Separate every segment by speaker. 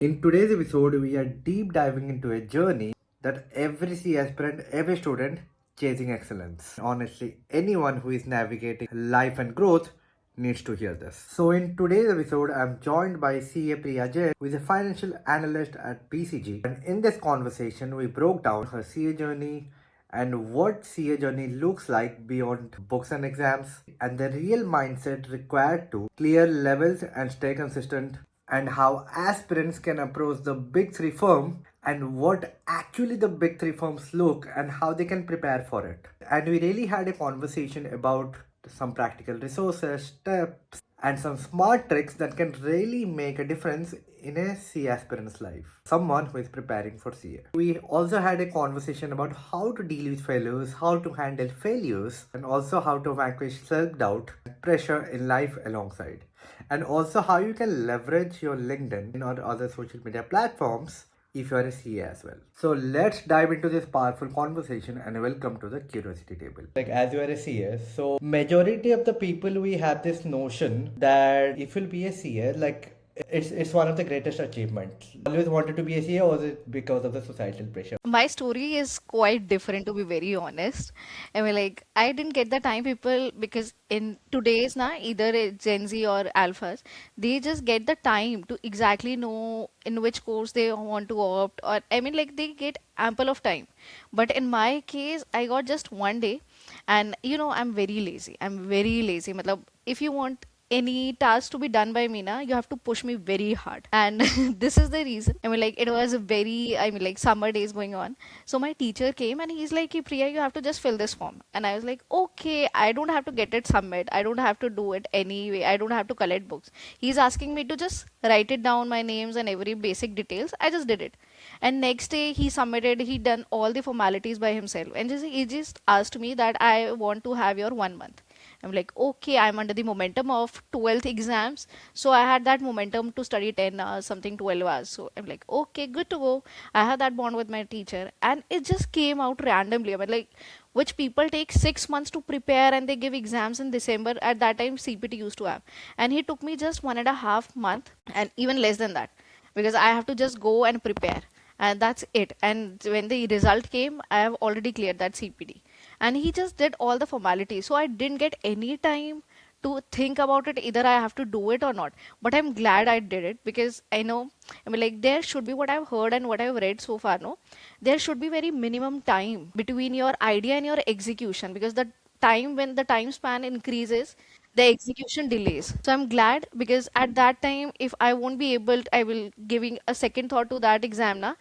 Speaker 1: In today's episode, we are deep diving into a journey that every C aspirant, every student chasing excellence. Honestly, anyone who is navigating life and growth needs to hear this. So, in today's episode, I'm joined by CA Priya Jain, who is a financial analyst at BCG. And in this conversation, we broke down her CA journey and what CA journey looks like beyond books and exams, and the real mindset required to clear levels and stay consistent, and how aspirants can approach the big three firm and what actually the big three firms look and how they can prepare for it. And we really had a conversation about some practical resources, steps, and some smart tricks that can really make a difference in a C aspirant's life. Someone who is preparing for CA. We also had a conversation about how to deal with failures, how to handle failures, and also how to vanquish self doubt and pressure in life alongside. And also how you can leverage your LinkedIn or other social media platforms if you are a CA as well. So let's dive into this powerful conversation and welcome to the curiosity table. Like as you are a CA, so majority of the people we have this notion that if you'll be a CA, like it's one of the greatest achievements. Always wanted to be a CA, or was it because of the societal pressure?
Speaker 2: My story is quite different, to be very honest. I mean, like, I didn't get the time, people, because in today's na either it's Gen Z or alphas, they just get the time to exactly know in which course they want to opt, or I mean, like, they get ample of time. But in my case, I got just one day, and I'm very lazy. I'm very lazy. Matlab, if you want any task to be done by me na, you have to push me very hard. And this is the reason. I mean, like, it was a very, I mean, like, summer days going on. So my teacher came and he's like, "Hey, Priya, you have to just fill this form." And I was like, okay, I don't have to get it submit. I don't have to do it anyway. I don't have to collect books. He's asking me to just write it down, my names and every basic details. I just did it. And next day he submitted, he done all the formalities by himself. And he just asked me that I want to have your 1 month. I'm like, okay, I'm under the momentum of 12th exams. So I had that momentum to study 10 hours, something 12 hours. So I'm like, okay, good to go. I had that bond with my teacher. And it just came out randomly. I mean, like, which people take 6 months to prepare and they give exams in December. At that time, CPT used to have. And he took me just 1.5 month and even less than that, because I have to just go and prepare. And that's it. And when the result came, I have already cleared that CPD. And he just did all the formalities. So I didn't get any time to think about it, either I have to do it or not. But I'm glad I did it, because I know, I mean, like, there should be, what I've heard and what I've read so far, no, there should be very minimum time between your idea and your execution, because the time, when the time span increases, the execution delays. So I'm glad, because at that time, if I won't be able, I will giving a second thought to that exam na,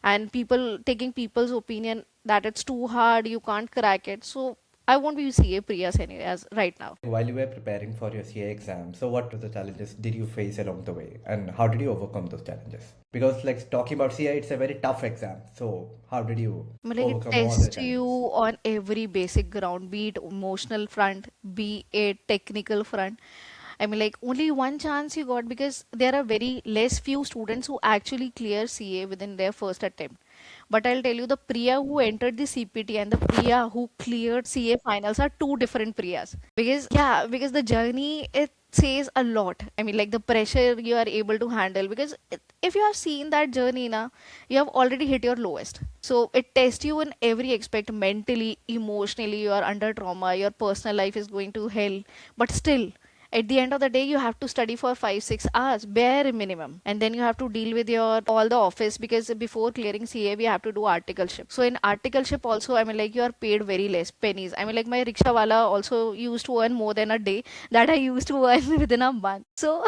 Speaker 2: and people taking people's opinion that it's too hard, you can't crack it. So I won't be CA Priyas anyway as right now.
Speaker 1: While you were preparing for your CA exam, so what were the challenges did you face along the way, and how did you overcome those challenges? Because like talking about CA, it's a very tough exam. So how did you
Speaker 2: But like, it
Speaker 1: overcome all the
Speaker 2: tests you
Speaker 1: challenges?
Speaker 2: on every basic ground, be it emotional front, be it technical front. I mean, like, only one chance you got, because there are very less few students who actually clear CA within their first attempt. But I'll tell you, the Priya who entered the CPT and the Priya who cleared CA finals are two different Priyas. Because, yeah, because the journey, it says a lot. I mean, like, the pressure you are able to handle, because if you have seen that journey now, you have already hit your lowest. So it tests you in every aspect, mentally, emotionally. You are under trauma, your personal life is going to hell, but still, at the end of the day, you have to study for 5 6 hours bare minimum, and then you have to deal with your all the office, because before clearing CA we have to do articleship. So in articleship also, I mean, like, you are paid very less, pennies. I mean, like, my rickshaw wala also used to earn more than a day that I used to earn within a month. So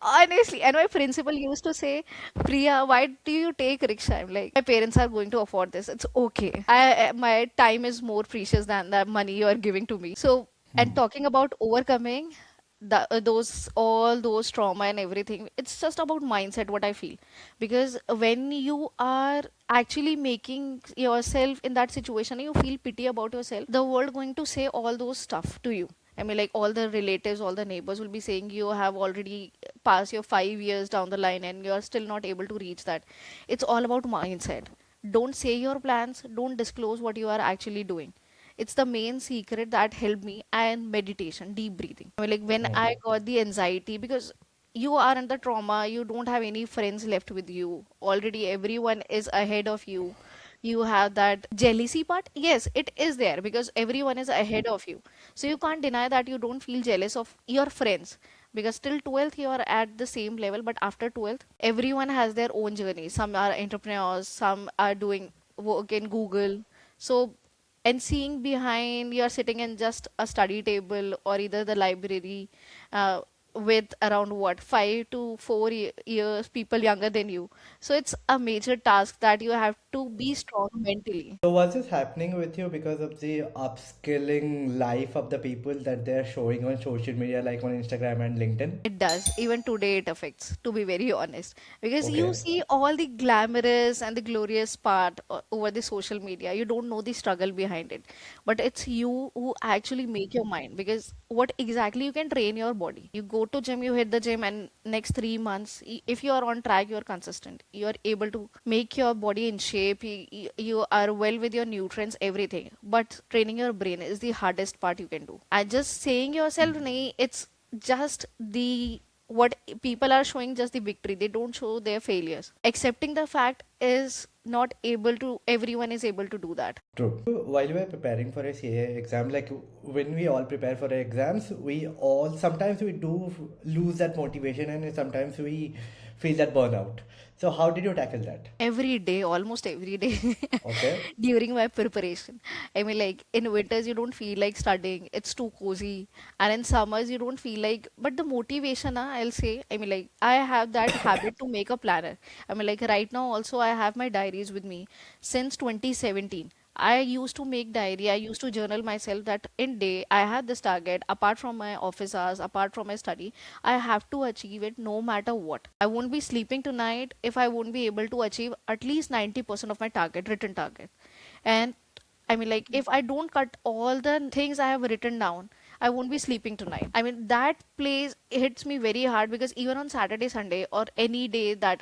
Speaker 2: honestly, and my principal used to say, Priya, why do you take rickshaw? I'm like, my parents are going to afford this, it's okay. My time is more precious than the money you are giving to me. So, and talking about overcoming those all those trauma and everything, it's just about mindset, what I feel. Because when you are actually making yourself in that situation, you feel pity about yourself, the world going to say all those stuff to you. I mean, like, all the relatives, all the neighbors will be saying you have already passed your 5 years down the line and you're still not able to reach that. It's all about mindset. Don't say your plans, don't disclose what you are actually doing. It's the main secret that helped me. And meditation, deep breathing. I mean, like, when I got the anxiety, because you are in the trauma, you don't have any friends left with you. Already everyone is ahead of you. You have that jealousy part. Yes, it is there because everyone is ahead of you. So you can't deny that you don't feel jealous of your friends because till 12th you are at the same level, but after 12th everyone has their own journey. Some are entrepreneurs, some are doing work in Google. So, and seeing behind you're sitting in just a study table or either the library, uh, with around what 5 to 4 years people younger than you. So it's a major task that you have to be strong mentally.
Speaker 1: So was this happening with you because of the upskilling life of the people that they're showing on social media, like on Instagram and LinkedIn?
Speaker 2: It does. Even today, it affects, to be very honest. Because you
Speaker 1: Okay.
Speaker 2: see all the glamorous and the glorious part over the social media. You don't know the struggle behind it. But it's you who actually make your mind. Because what exactly you can train your body. You go to gym, you hit the gym, and next 3 months, if you are on track, you are consistent. You are able to make your body in shape. You are well with your nutrients, everything. But training your brain is the hardest part you can do. And just saying yourself, "Nahi, it's just the what people are showing just the victory, they don't show their failures." Accepting the fact is not able to, everyone is able to do that.
Speaker 1: True. While we are preparing for a CA exam, like when we all prepare for exams, we all sometimes we do lose that motivation and sometimes we feel that burnout. So how did you tackle that?
Speaker 2: Every day, almost every day,
Speaker 1: Okay.
Speaker 2: during my preparation. I mean, like in winters you don't feel like studying, it's too cozy, and in summers you don't feel like, but the motivation, I'll say, I mean, like I have that habit to make a planner. I mean, like right now also I have my diaries with me since 2017. I used to make diary. I used to journal myself that in day I have this target. Apart from my office hours, apart from my study, I have to achieve it no matter what. I won't be sleeping tonight if I won't be able to achieve at least 90% of my target, written target. And I mean, like, if I don't cut all the things I have written down, I won't be sleeping tonight. I mean, that place hits me very hard because even on Saturday, Sunday, or any day that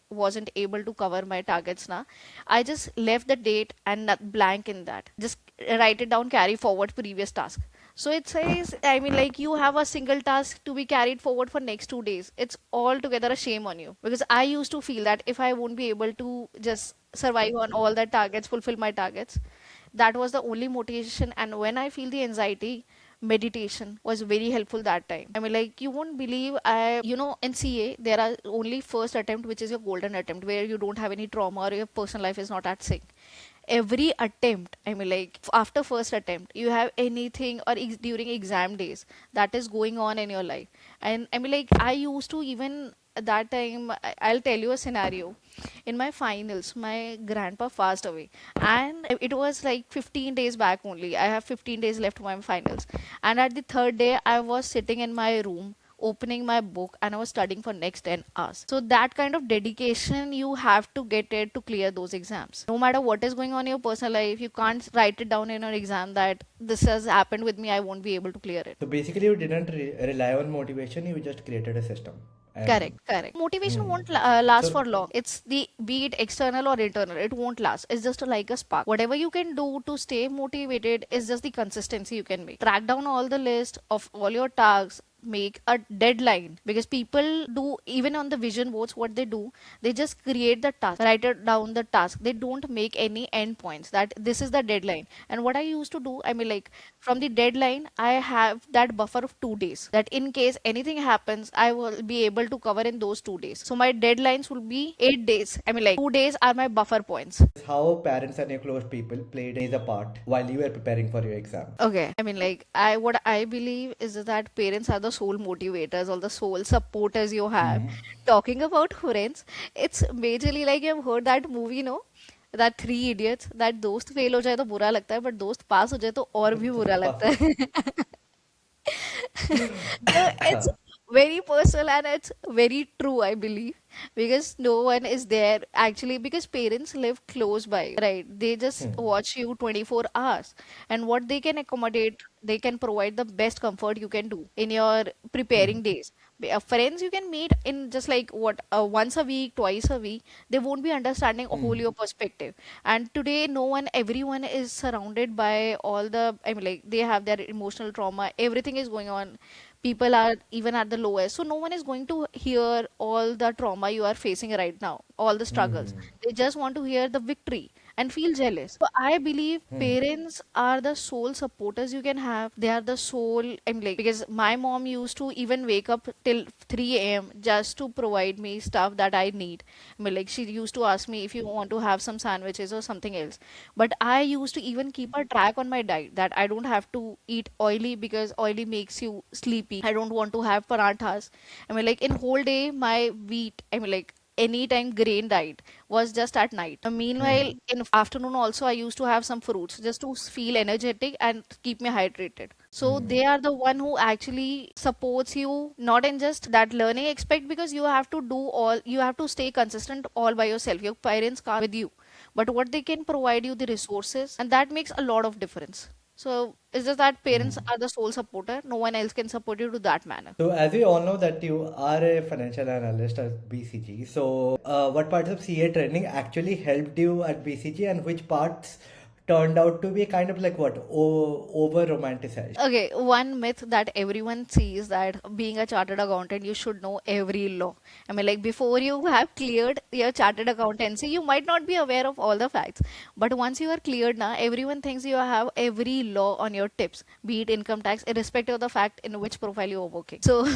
Speaker 2: wasn't able to cover my targets now, I just left the date and blank in that. Just write it down, carry forward previous task. So it says, I mean, like you have a single task to be carried forward for next 2 days. It's altogether a shame on you because I used to feel that if I won't be able to just survive on all the targets, fulfill my targets, that was the only motivation. And when I feel the anxiety, meditation was very helpful that time. I mean, like you won't believe, in CA there are only first attempt, which is your golden attempt, where you don't have any trauma or your personal life is not at stake. Every attempt, I mean, like after first attempt you have anything, or during exam days, that is going on in your life. And I mean, like I used to even at that time, I'll tell you a scenario. In my finals my grandpa passed away, and it was like 15 days back only. I have 15 days left for my finals, and at the third day I was sitting in my room opening my book and I was studying for next 10 hours. So that kind of dedication you have to get it to clear those exams. No matter what is going on in your personal life, you can't write it down in an exam that this has happened with me, I won't be able to clear it.
Speaker 1: So basically, you didn't rely on motivation, you just created a system.
Speaker 2: Correct,
Speaker 1: And
Speaker 2: correct. Motivation
Speaker 1: hmm.
Speaker 2: won't last
Speaker 1: So
Speaker 2: for long. It's the, be it external or internal, it won't last. It's just like a spark. Whatever you can do to stay motivated is just the consistency you can make. Track down all the list of all your tasks. Make a deadline, because people do, even on the vision boards, what they do, they just create the task, write it down the task. They don't make any end points that this is the deadline. And what I used to do, I mean, like from the deadline I have that buffer of 2 days, that in case anything happens I will be able to cover in those 2 days. So my deadlines will be 8 days. I mean, like 2 days are my buffer points.
Speaker 1: how parents and your close people played a major part while you were preparing for your exam.
Speaker 2: Okay. I mean, like what I believe is that parents are the sole motivators or the sole supporters you have.
Speaker 1: Hmm.
Speaker 2: Talking about friends, it's majorly like you've heard that movie, no? That Three Idiots, that दोस्त fail हो जाए तो बुरा लगता है, but दोस्त पास हो जाए तो और भी बुरा लगता है. So it's very personal and it's very true, I believe, because no one is there actually, because parents live close by, right? They just
Speaker 1: Hmm.
Speaker 2: watch you 24 hours, and what they can accommodate, they can provide the best comfort you can do in your preparing days. Friends you can meet in just like what, once a week, twice a week, they won't be understanding a whole your perspective. And today no one, everyone is surrounded by all the, I mean, like they have their emotional trauma, everything is going on. people are even at the lowest, so no one is going to hear all the trauma you are facing right now, all the struggles. They just want to hear the victory and feel jealous. So I believe parents are the sole supporters you can have. They are the sole, I'm like, because my mom used to even wake up till 3 a.m. just to provide me stuff that I need. I mean, like, she used to ask me if you want to have some sandwiches or something else. But I used to even keep a track on my diet that I don't have to eat oily because oily makes you sleepy. I don't want to have parathas. I mean, like, in whole day, my wheat, I mean, like, anytime grain diet was just at night. Meanwhile, in afternoon also, I used to have some fruits just to feel energetic and keep me hydrated. So they are the one who actually supports you, not in just that learning aspect, because you have to do all, you have to stay consistent all by yourself. Your parents can't with you, but what they can provide you the resources, and that makes a lot of difference. So it's just that parents are the sole supporter. No one else can support you to that manner.
Speaker 1: So, as we all know that you are a financial analyst at BCG, so what parts of CA training actually helped you at BCG, and which parts turned out to be kind of like what over romanticized?
Speaker 2: Okay, one myth that everyone sees that being a chartered accountant, you should know every law. I mean, like, before you have cleared your chartered accountancy, you might not be aware of all the facts. But once you are cleared now, everyone thinks you have every law on your tips, be it income tax, irrespective of the fact in which profile you are working. So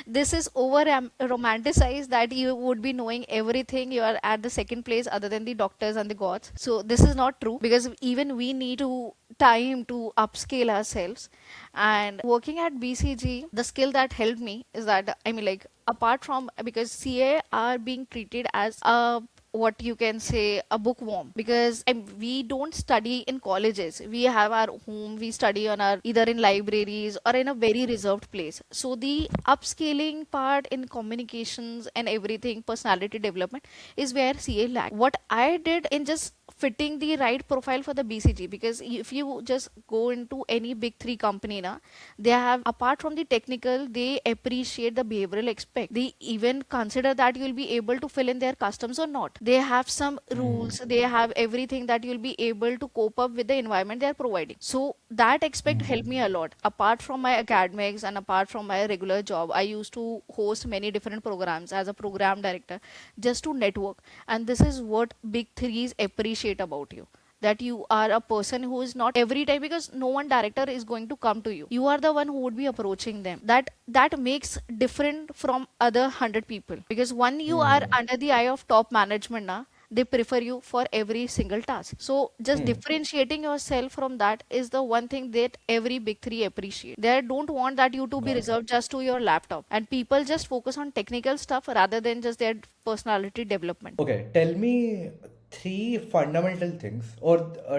Speaker 2: this is over romanticized that you would be knowing everything. You are at the second place other than the doctors and the gods. So this is not true, because even we need to time to upscale ourselves. And working at BCG, the skill that helped me is that, I mean, like, apart from, because CA are being treated as a, what you can say, a bookworm, because we don't study in colleges. We have our home, we study on our either in libraries or in a very reserved place. So the upscaling part in communications and everything, personality development, is where CA lack. What I did in just fitting the right profile for the BCG, because if you just go into any big three company now, they have, apart from the technical, they appreciate the behavioral aspect. They even consider that you'll be able to fill in their customs or not. They have some rules, they have everything that you'll be able to cope up with the environment they are providing. So that aspect helped me a lot. Apart from my academics and apart from my regular job, I used to host many different programs as a program director just to network. And this is what big threes appreciate about you, that you are a person who is not every time, because no one director is going to come to you, you are the one who would be approaching them. That makes different from other 100 people, because when you are under the eye of top management now, they prefer you for every single task. So just differentiating yourself from that is the one thing that every big three appreciate. They don't want that you to be
Speaker 1: Got it.
Speaker 2: reserved just to your laptop, and people just focus on technical stuff rather than just their personality development.
Speaker 1: Okay, tell me three fundamental things, or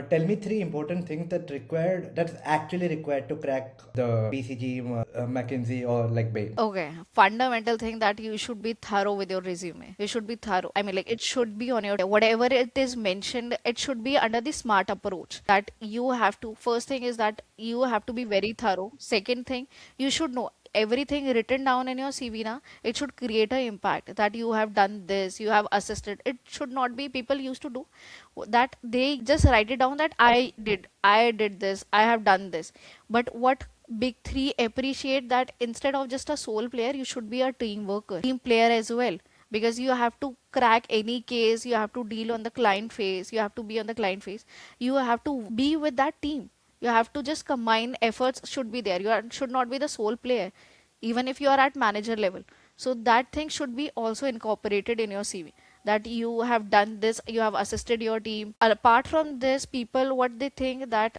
Speaker 1: tell me three important things that's actually required to crack the BCG, McKinsey, or like Bain.
Speaker 2: Okay, fundamental thing that you should be thorough with your resume. You should be thorough. I mean, like, it should be on your, whatever it is mentioned, it should be under the smart approach. That you have to, first thing is that you have to be very thorough. Second thing, you should know everything written down in your CV na, it should create an impact that you have done this, you have assisted. It should not be people used to do that they just write it down that I did this, I have done this. But what big three appreciate, that instead of just a sole player, you should be a team worker, team player as well, because you have to crack any case, you have to deal on the client face, you have to be on the client face, you have to be with that team. You have to just combine efforts should be there. Should not be the sole player, even if you are at manager level. So that thing should be also incorporated in your CV, that you have done this, you have assisted your team. Apart from this, people what they think that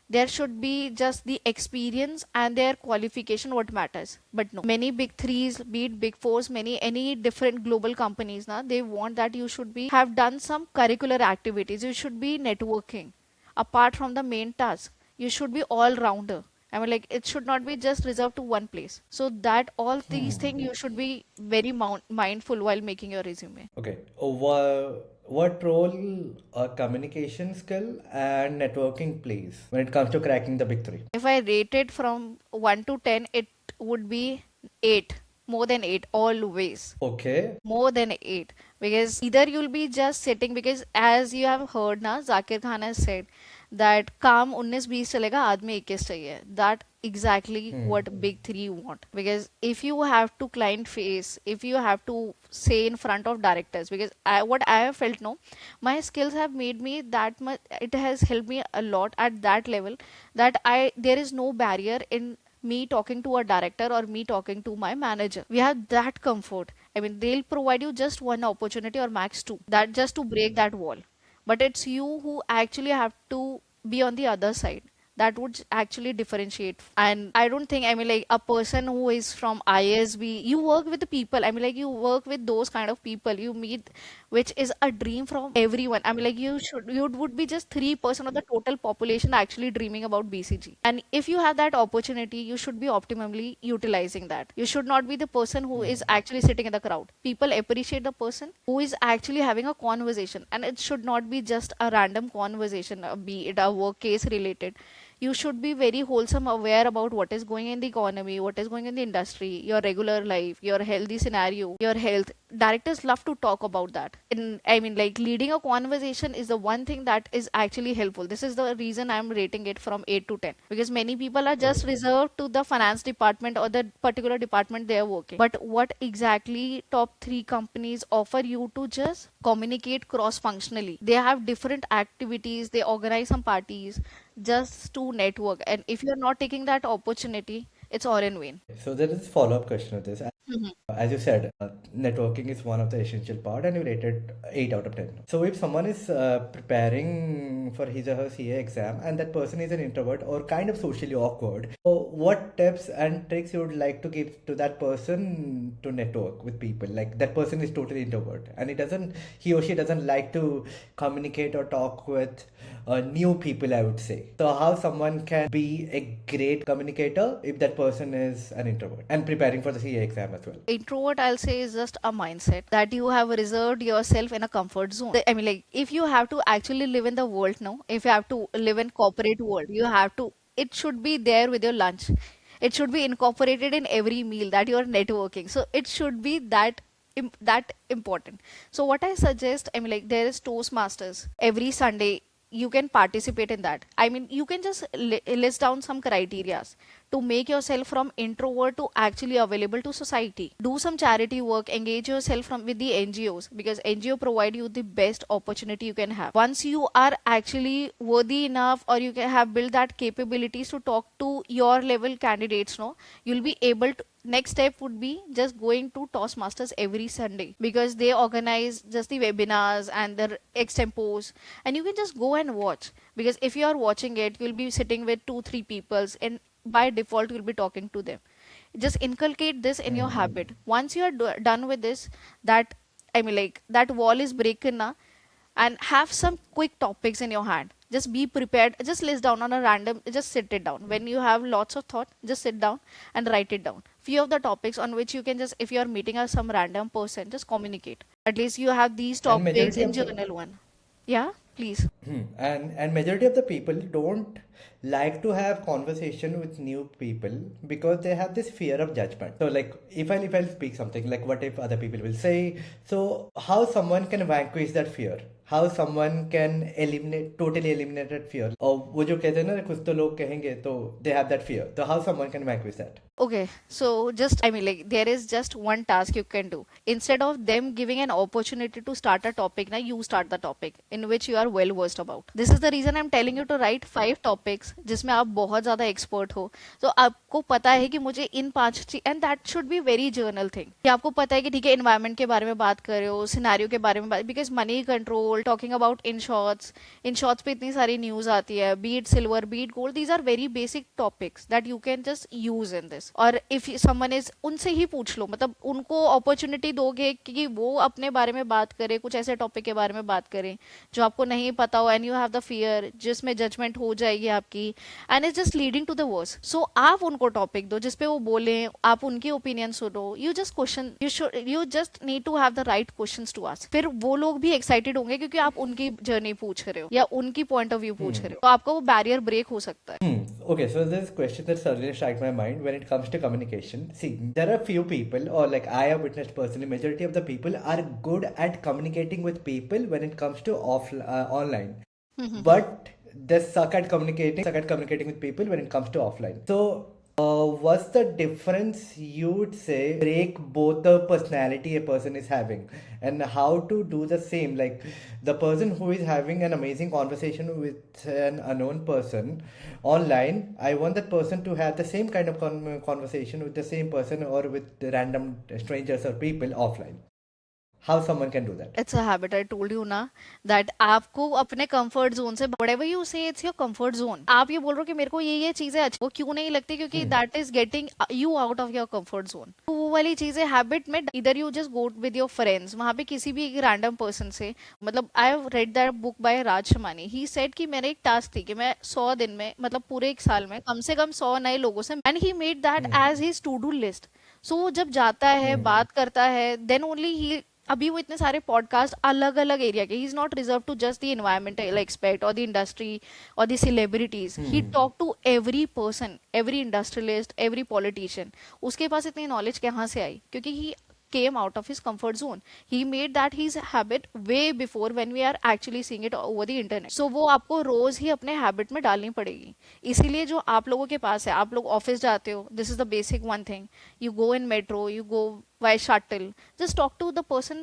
Speaker 2: there should be just the experience and their qualification what matters, but no, many big threes, be it big fours, many any different global companies now, they want that you should be have done some curricular activities, you should be networking apart from the main task, you should be all rounder. I mean, like, it should not be just reserved to one place. So that all these things you should be very mindful while making your resume.
Speaker 1: Okay. What role communication skill and networking plays when it comes to cracking the big three?
Speaker 2: If I rate it from 1 to 10, it would be 8, more than 8 always.
Speaker 1: Okay.
Speaker 2: More than 8, because either you'll be just sitting, because as you have heard now, Zakir Khan has said that काम 19-20 चलेगा, आदमी 21 चाहिए. That exactly what big three want. Because if you have to client face, if you have to say in front of directors, because what I have felt, no, my skills have made me that much, it has helped me a lot at that level, that there is no barrier in me talking to a director or me talking to my manager. We have that comfort. I mean, they'll provide you just one opportunity or max two, that just to break that wall. But it's you who actually have to be on the other side. That would actually differentiate. And I don't think, I mean, like a person who is from ISB, you work with the people. I mean, like you work with those kind of people you meet, which is a dream from everyone. I mean, like you would be just 3% of the total population actually dreaming about BCG. And if you have that opportunity, you should be optimally utilizing that. You should not be the person who is actually sitting in the crowd. People appreciate the person who is actually having a conversation, and it should not be just a random conversation, be it a work case related. You should be very wholesome aware about what is going in the economy, what is going in the industry, your regular life, your healthy scenario, your health. Directors love to talk about that. And I mean, like leading a conversation is the one thing that is actually helpful. This is the reason I'm rating it from 8 to 10, because many people are just reserved to the finance department or the particular department they are working. But what exactly top 3 companies offer you to just communicate cross functionally? They have different activities, they organize some parties just to network. And if you're not taking that opportunity, it's all in vain.
Speaker 1: So there is a follow-up question of this. As you said, networking is one of the essential part, and you rated 8 out of 10. So if someone is preparing for his or her CA exam, and that person is an introvert or kind of socially awkward, so what tips and tricks you would like to give to that person to network with people? Like that person is totally introvert, and he or she doesn't like to communicate or talk with new people, I would say. So how someone can be a great communicator if that person is an introvert and preparing for the CA exam as well?
Speaker 2: Introvert, I'll say, is just a mindset that you have reserved yourself in a comfort zone. I mean, like if you have to actually live in the world now, if you have to live in corporate world, you have to, it should be there with your lunch. It should be incorporated in every meal that you are networking. So it should be that important. So what I suggest, I mean, like there is Toastmasters every Sunday. You can participate in that. I mean, you can just list down some criterias to make yourself from introvert to actually available to society. Do some charity work, engage yourself from with the NGOs, because NGO provide you the best opportunity you can have. Once you are actually worthy enough, or you can have built that capabilities to talk to your level candidates, no, you'll be able to. Next step would be just going to Toastmasters every Sunday, because they organize just the webinars and the extempos, and you can just go and watch. Because if you are watching it, you'll be sitting with 2 3 peoples, and by default you'll be talking to them. Just inculcate this in your habit. Once you are done with this, that, I mean, like that wall is breaking na, and have some quick topics in your hand. Just be prepared, just list down on a random, just sit it down. When you have lots of thought, just sit down and write it down. Few of the topics on which you can just, if you are meeting some random person, just communicate. At least you have these
Speaker 1: And
Speaker 2: topics
Speaker 1: majority
Speaker 2: in
Speaker 1: of the
Speaker 2: journal one. Yeah, please.
Speaker 1: and majority of the people don't like to have conversation with new people because they have this fear of judgment. So like if I'll speak something, like what if other people will say? So how someone can vanquish that fear? How someone can totally eliminate that fear? और वो जो कहते हैं ना कुछ तो लोग कहेंगे तो they have that fear. So how someone can vanquish that?
Speaker 2: Okay, so just, I mean, like there is just one task you can do. Instead of them giving an opportunity to start a topic, now you start the topic in which you are well versed about. This is the reason I'm telling you to write 5 topics जिसमें आप बहुत ज़्यादा expert हो. तो आपको पता है कि मुझे इन 5 चीज, and that should be very journal thing. कि आपको पता है कि ठीक है environment के बारे में बात कर रहे हो, scenario के बारे में बात, because money control, talking about in shorts पे इतनी सारी news आती है, be it silver, be it gold, these are very basic topics that you can just use in this. और इफ समवन इज, उनसे ही पूछ लो, मतलब उनको अपॉर्चुनिटी दोगे कि वो अपने बारे में बात करें, कुछ ऐसे टॉपिक के बारे में बात करें जो आपको नहीं पता हो, and you have the fear जिसमें जजमेंट हो जाएगी आपकी, and is just leading to the worse. So आप उनको टॉपिक दो जिसपे वो बोले, आप उनकी ओपिनियन सुनो. You just question, you just need to have the right questions to ask. फिर वो लोग भी एक्साइटेड होंगे क्योंकि आप उनकी जर्नी पूछ रहे हो या उनकी पॉइंट ऑफ व्यू पूछ रहे हो, तो आपका वो बैरियर ब्रेक हो सकता है.
Speaker 1: Okay, so this question that suddenly strikes my mind when it comes to communication. See, there are few people, or like I have witnessed personally, majority of the people are good at communicating with people when it comes to online. But they suck at communicating with people when it comes to offline. So, what's the difference you would say break both the personality a person is having, and how to do the same? Like the person who is having an amazing conversation with an unknown person online, I want that person to have the same kind of conversation with the same person or with random strangers or people offline. How someone can do that?
Speaker 2: It's a habit I told you ना that आपको अपने comfort zone say whatever you से it's your comfort zone आप ये बोल रहे हो कि मेरे को ये चीजें अच्छी वो क्यों नहीं लगती क्योंकि that is getting you out of your comfort zone तो वो वाली चीजें हैबिट में इधर you just go with your friends वहां पे किसी भी एक रैंडम पर्सन से मतलब I have read that book by Raj Shamani he said कि मेरे एक टास्क थी कि मैं 100 दिन में मतलब पूरे एक साल में कम से कम 100 नए लोगों से and he made that as his to do list so वो जब जाता है बात करता है देन ओनली ही अभी वो इतने सारे पॉडकास्ट अलग अलग एरिया के he is not reserve to just the environmental aspect और द इंडस्ट्री और the celebrities he talk to every person every industrialist every politician उसके पास इतनी नॉलेज कहाँ से आई क्योंकि ही came out of his comfort zone. He made that his habit way before when we are actually seeing it over the internet. So वो आपको रोज ही अपने habit में डालनी पड़ेगी इसीलिए जो आप लोगों के पास है आप लोग ऑफिस जाते हो this is the basic one thing you go in metro you go by shuttle just talk to the person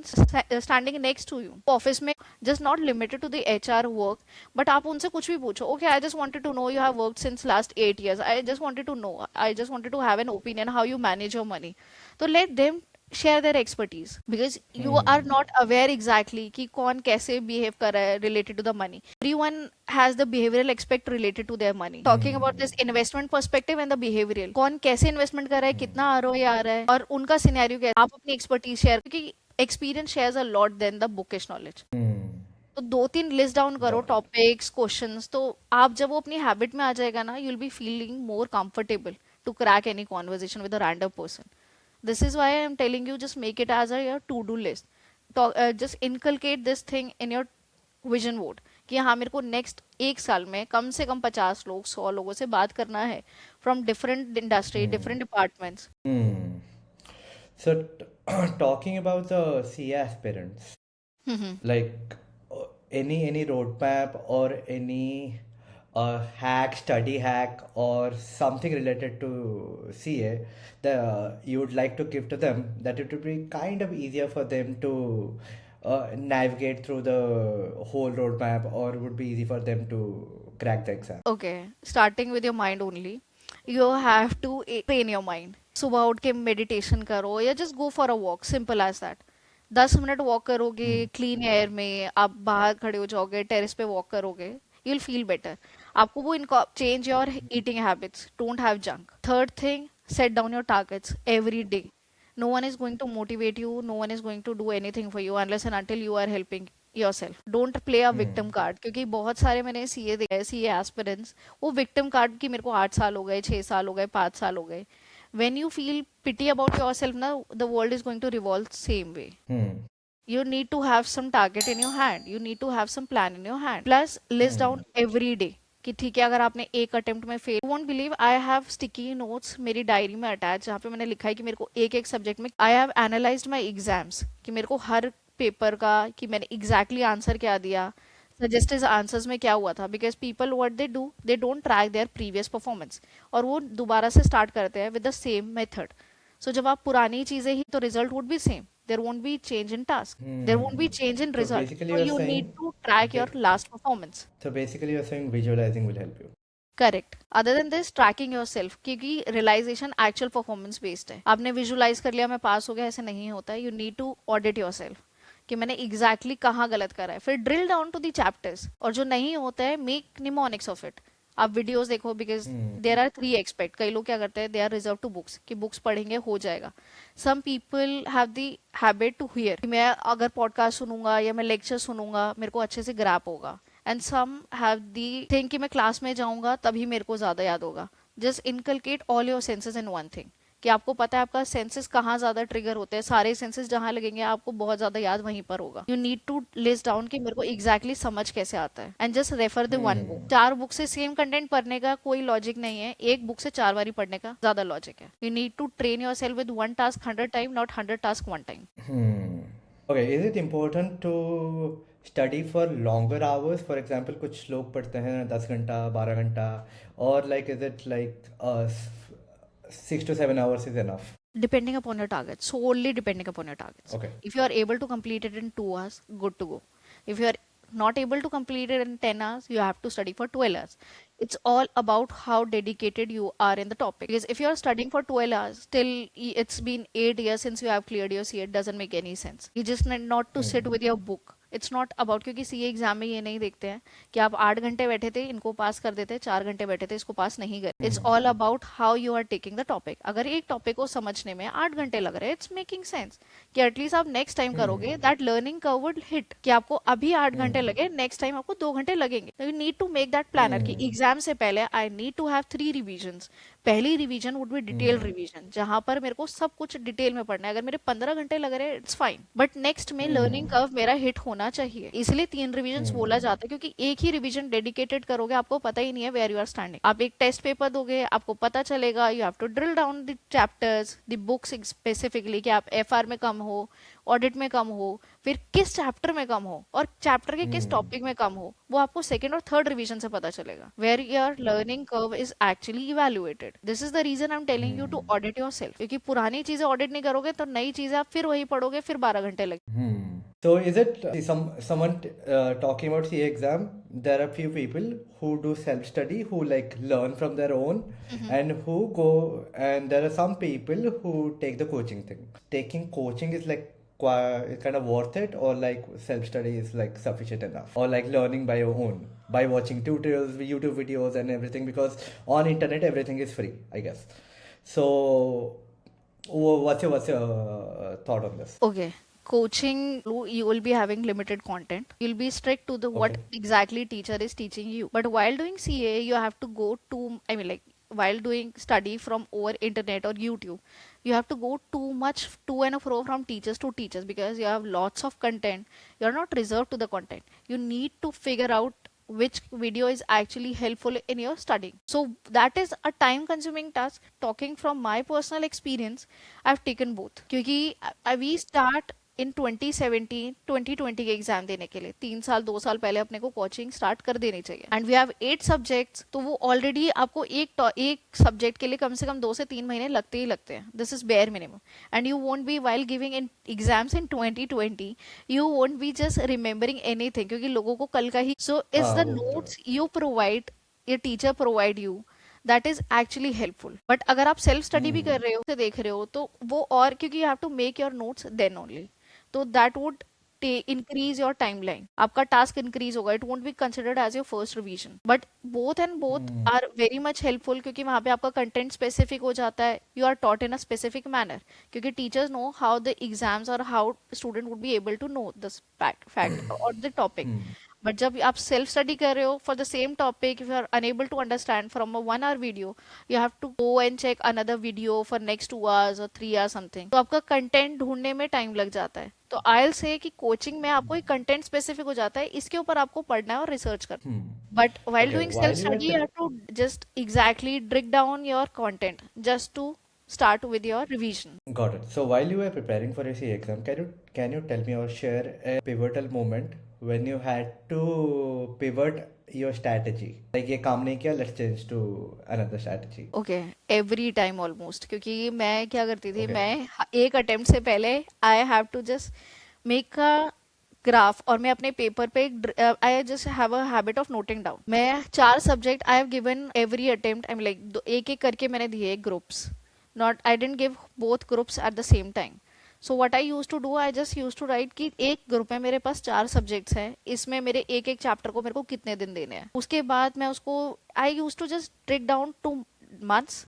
Speaker 2: standing next to you office में just not limited to the HR work but आप उनसे कुछ भी पूछो okay I just wanted to know you have worked since last 8 years I just wanted to know I just wanted to have an opinion how you manage your money तो let them share their expertise because you are not aware exactly कि कौन कैसे behave कर रहा है related to the money everyone has the behavioral aspect related to their money talking about this investment perspective and the behavioral कौन कैसे investment कर रहा है कितना ROI आ रहा है और उनका scenario क्या है आप अपनी expertise share क्योंकि experience shares a lot than the bookish knowledge तो 2-3 लिस्ट डाउन करो टॉपिक्स क्वेश्चंस तो आप जब वो अपनी हैबिट में आ जाएगा ना you will be feeling more comfortable to crack any conversation with a random person this is why I am telling you just make it as a your to do list just inculcate this thing in your vision board कि हाँ मेरे को next एक साल में कम से कम 50 लोग 100 लोगों से बात करना है from different industry different departments
Speaker 1: So, talking about the CA aspirants, like any roadmap or any hack, study hack, or something related to CA that you would like to give to them, that it would be kind of easier for them to navigate through the whole roadmap, or would be easy for them to crack the exam.
Speaker 2: Okay starting with your mind only you have to train your mind सुबह उठ के meditation करो या just go for a walk simple as that 10 minute walk करोगे clean air में आप बाहर खड़े हो जाओगे टेरेस पे वॉक करोगे यू विल फील बेटर आपको वो इनको change your eating habits don't have junk third thing set down your targets every day no one is going to motivate you no one is going to do anything for you unless and until you are helping yourself don't play a victim card क्योंकि बहुत सारे मैंने CA देखे CA aspirants वो victim card की मेरे को 8 साल हो गए 6 साल हो गए 5 साल हो गए when you feel pity about yourself now the world is going to revolve same way you need to have some target in your hand you need to have some plan in your hand plus list down every day कि ठीक है अगर आपने एक attempt में fail won't believe I have sticky notes मेरी diary में attach जहाँ पे मैंने लिखा है कि मेरे को एक एक सब्जेक्ट में I have analysed my exams कि मेरे को हर पेपर का कि मैंने एग्जैक्टली आंसर क्या दिया सजेस्टेड आंसर्स में क्या हुआ था because people what they don't track there previous performance और वो दोबारा से स्टार्ट करते हैं with the same method so जब आप पुरानी चीजें ही तो result would be same there won't be change in task there won't be change in
Speaker 1: So
Speaker 2: result
Speaker 1: basically,
Speaker 2: so
Speaker 1: you're
Speaker 2: you
Speaker 1: saying,
Speaker 2: need to track your
Speaker 1: ba-
Speaker 2: last performance
Speaker 1: so basically, you're saying visualizing will help you.
Speaker 2: Correct other than this trekking your self क्योंकि realisation actual performance based है आपने visualise कर लिया मैं पास हो गया ऐसे नहीं होता है you need to audit yourself कि मैंने एग्जैक्टली कहाँ गलत करा है फिर drill down to the chapters और जो नहीं होता है मेक निमोनिक्स ऑफ इट आप वीडियोस देखो बिकॉज देर आर 3 एक्सपेक्ट कई लोग क्या करते हैं they are reserve to books कि बुक्स पढ़ेंगे हो जाएगा some people have the habit to hear मैं अगर पॉडकास्ट सुनूंगा या मैं लेक्चर सुनूंगा मेरे को अच्छे से ग्रैप होगा and some have the think कि मैं क्लास में जाऊंगा तभी मेरे को ज्यादा याद होगा just inculcate all your senses in one thing कि आपको पता है आपका सेंसेस कहाँ ज्यादा ट्रिगर होते हैं सारे सेंसेस जहाँ लगेंगे आपको बहुत ज्यादा याद वहीं पर होगा you need to list down कि मेरे को एग्जैक्टली समझ कैसे आता है and just refer the one book 4 book से सेम कंटेंट पढ़ने का कोई लॉजिक नहीं है एक बुक से 4 बारी पढ़ने का ज्यादा लॉजिक है you need to train yourself with 1 task 100 time not 100 task 1 time
Speaker 1: Okay, is it important to study for longer hours? For example, कुछ लोग पढ़ते हैं 10 घंटा 12 घंटा, or like is it like 6 to 7 hours is enough?
Speaker 2: Depending upon your targets, solely depending upon your targets.
Speaker 1: Okay.
Speaker 2: If you are able to complete it in 2 hours, good to go. If you are not able to complete it in 10 hours, you have to study for 12 hours. It's all about how dedicated you are in the topic. Because if you are studying for 12 hours, till it's been 8 years since you have cleared your CA, it doesn't make any sense. You just need not to sit with your book. It's not about, क्योंकि CA exam में ये नहीं देखते हैं कि आप 8 घंटे बैठे थे इनको पास कर देते, 4 घंटे बैठे थे इसको पास नहीं कर। It's all about how you are taking the topic. अगर एक टॉपिक को समझने में 8 घंटे लग रहे हैं, इट्स मेकिंग सेंस कि एटलीस्ट आप नेक्स्ट टाइम करोगे, that learning curve would hit कि आपको अभी 8 घंटे लगे, नेक्स्ट टाइम आपको 2 घंटे लगेंगे। You need to make that planner कि एग्जाम से पहले I need to have 3 revisions. पहली revision would be detail revision, जहां पर मेरे को सब कुछ डिटेल में पढ़ना है। अगर मेरे 15 घंटे लग रहे हैं, इट्स फाइन, बट नेक्स्ट में लर्निंग कर्व मेरा हिट होना चाहिए। इसलिए 3 रिवीजन बोला जाता है, क्योंकि एक ही रिवीजन डेडिकेटेड करोगे आपको पता ही नहीं है वेयर यू आर स्टैंडिंग। आप एक टेस्ट पेपर दोगे, आपको पता चलेगा, you have to drill down the chapters, the books specifically, कि आप एफआर में कम हो, ऑडिट में कम हो, फिर किस चैप्टर में कम हो और चैप्टर के किस टॉपिक में कम हो, वो आपको सेकंड और थर्ड रिवीजन से पता चलेगा, where your learning curve is actually evaluated. This is the reason I am telling you to audit yourself, क्योंकि पुरानी चीजें ऑडिट नहीं करोगे तो नई चीजें आप फिर वही पढ़ोगे, फिर 12 घंटे लगे।
Speaker 1: So is it someone talking about CA exam? There are few people who do self study, who like learn from their own, and who go, and there are some people who take the coaching thing. Taking coaching is like kind of worth it, or like self study is like sufficient enough, or like learning by your own, by watching tutorials, YouTube videos and everything, because on internet everything is free, I guess. So what's your thought on this?
Speaker 2: Okay. Coaching, you will be having limited content. You'll be strict to the what exactly teacher is teaching you. But while doing CA, you have to go to, I mean, like while doing study from over internet or YouTube, you have to go too much to and fro from teachers to teachers, because you have lots of content. You're not reserved to the content. You need to figure out which video is actually helpful in your studying. So that is a time consuming task. Talking from my personal experience, I've taken both, क्योंकि we start इन 2017 2020 के exam देने के लिए 3 साल 2 साल पहले अपने को कोचिंग स्टार्ट कर देनी चाहिए। एंड वी हैव 8 सब्जेक्ट्स, तो वो ऑलरेडी आपको एक सब्जेक्ट के लिए कम से कम 2 से 3 महीने लगते ही लगते हैं। This is bare minimum. And you won't be while giving in exams in 2020, you won't be just remembering anything, क्योंकि लोगों को कल का ही। So is the notes you provide, your teacher provide you, that is actually helpful. But अगर आप self study भी कर रहे हो, से देख रहे हो, तो वो, और क्योंकि you have to make your notes then only, तो that would increase your timeline, आपका टास्क इंक्रीज होगा, it won't be considered as your first revision. But both and both are very much helpful, क्योंकि वहाँ पे आपका content specific हो जाता है, you are taught in a specific manner, क्योंकि teachers know how the exams और how student would be able to know the fact और द टॉपिक। बट जब आप सेल्फ स्टडी कर रहे हो for the same topic, if you are unable to understand from a 1 hour video, you have to go and check another video for next 2 hours और 3 hours something, तो आपका content ढूंढने में टाइम लग जाता है। तो आई विल से कि कोचिंग में आपको एक कंटेंट स्पेसिफिक हो जाता है, इसके ऊपर आपको पढ़ना है और रिसर्च करना है। But while doing self study, you have to just exactly drill down your content just to start with your revision.
Speaker 1: Got it. So while you were preparing for your CA exam, can you tell me or share a pivotal moment when you had to pivot your strategy? Like ये काम नहीं किया, let's change to another strategy.
Speaker 2: Okay, every time almost, क्योंकि मैं क्या करती थी, मैं एक अटेम्प्ट से पहले I have to just make a graph, और मैं अपने पेपर पे I just have a habit of noting down. मैं 4 subject I have given every attempt, I mean like एक एक करके मैंने दिए groups, not I didn't give both groups at the same time. So what I use to do, I just use to write कि एक group में मेरे पास 4 subjects हैं, इसमें मेरे एक एक चैप्टर को मेरे को कितने दिन देने हैं। उसके बाद मैं उसको I use to just break down to months,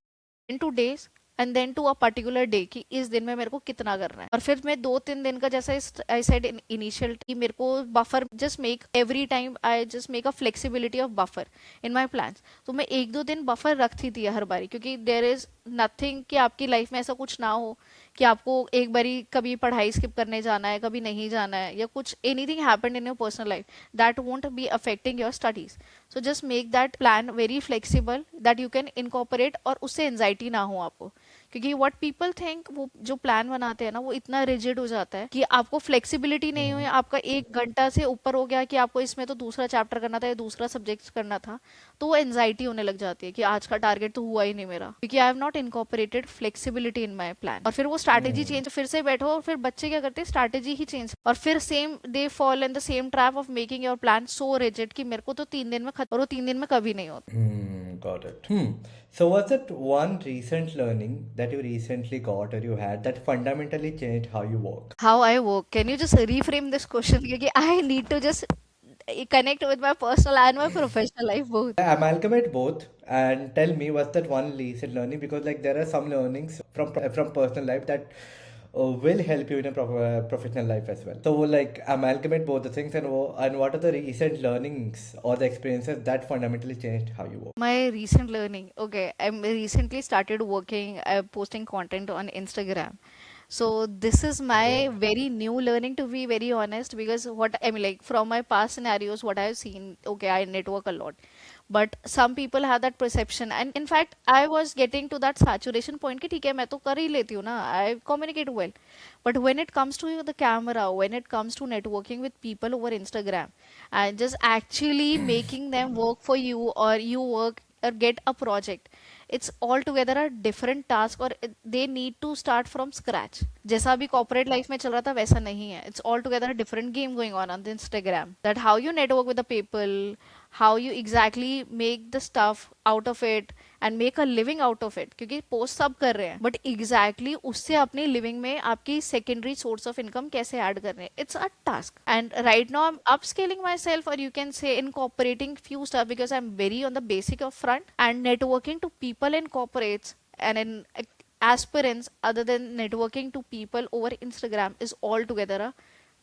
Speaker 2: into days, and then to a particular day कि इस दिन में मेरे को कितना करना है। और फिर मैं 2-3 दिन का, जैसा आई सेड इन इनिशियल कि मेरे को buffer just make every time, I just make a flexibility of buffer in my plans. तो मैं 1-2 दिन बफर रखती थी हर बारी, क्योंकि देयर इज नथिंग कि आपकी लाइफ में ऐसा कुछ ना हो कि आपको एक बारी कभी पढ़ाई स्किप करने जाना है, कभी नहीं जाना है, या कुछ anything happened in your personal life that won't be affecting your studies. So just make that plan very flexible that you can incorporate, और उससे एंजाइटी ना हो आपको, क्योंकि व्हाट पीपल थिंक, वो जो प्लान बनाते हैं ना वो इतना रिजिड हो जाता है कि आपको फ्लेक्सिबिलिटी नहीं हुई, आपका 1 घंटा से ऊपर हो गया कि आपको इसमें तो दूसरा चैप्टर करना था या दूसरा सब्जेक्ट करना था, तो वो एनजाइटी होने लग जाती है कि आज का टारगेट तो हुआ ही नहीं मेरा, क्योंकि I have not incorporated flexibility in my plan. और फिर वो स्ट्रैटेजी चेंज, फिर से बैठो, और फिर बच्चे क्या करते हैं, स्ट्रैटेजी ही चेंज, और फिर same they fall in the same trap of making your plan so rigid कि मेरे को तो 3 दिन में खत्म, और वो 3 दिन में कभी नहीं होता।
Speaker 1: Got it. So, was it one recent learning that you recently got or you had that fundamentally changed how you work?
Speaker 2: How I work? Can you just reframe this question? Because I need to just connect with my personal and my professional life both.
Speaker 1: Amalgamate both and tell me what's that one recent learning, because like there are some learnings from personal life that will help you in a professional life as well. So like amalgamate both the things, and what are the recent learnings or the experiences that fundamentally changed how you work?
Speaker 2: My recent learning. Okay, I recently started working, posting content on Instagram. So this is my very new learning, to be very honest, because what I mean, like from my past scenarios, what I've seen, okay, I network a lot, but some people have that perception, and in fact, I was getting to that saturation point कि ठीक है मैं तो कर ही लेती हूँ ना, I communicate well, but when it comes to the camera, when it comes to networking with people over Instagram, and just actually making them work for you, or you work or get a project, it's altogether a different task, or they need to start from scratch. जैसा अभी corporate life में चल रहा था वैसा नहीं है. It's altogether a different game going on the Instagram. That how you network with the people, how you exactly make the stuff out of it and make a living out of it. क्योंकि post सब कर रहे हैं, but exactly उससे अपनी living में आपकी secondary source of income कैसे add करने हैं. It's a task. And right now I'm upscaling myself, or you can say incorporating few stuff, because I'm very on the basic of front, and networking to people in corporates and in aspirants other than networking to people over Instagram is altogether a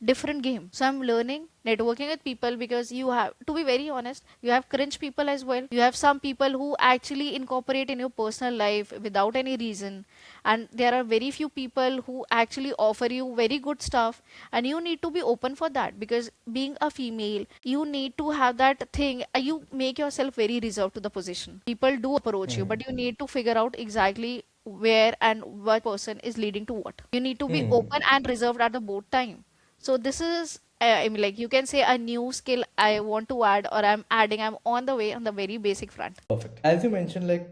Speaker 2: different game. So I'm learning networking with people, because you have to be very honest, you have cringe people as well. You have some people who actually incorporate in your personal life without any reason, and there are very few people who actually offer you very good stuff, and you need to be open for that, because being a female, you need to have that thing, you make yourself very reserved to the position. People do approach you, but you need to figure out exactly where and what person is leading to what. You need to be open and reserved at the both time. So this is, I mean, like you can say a new skill I want to add, or I'm adding. I'm on the way on the very basic front.
Speaker 1: Perfect. As you mentioned, like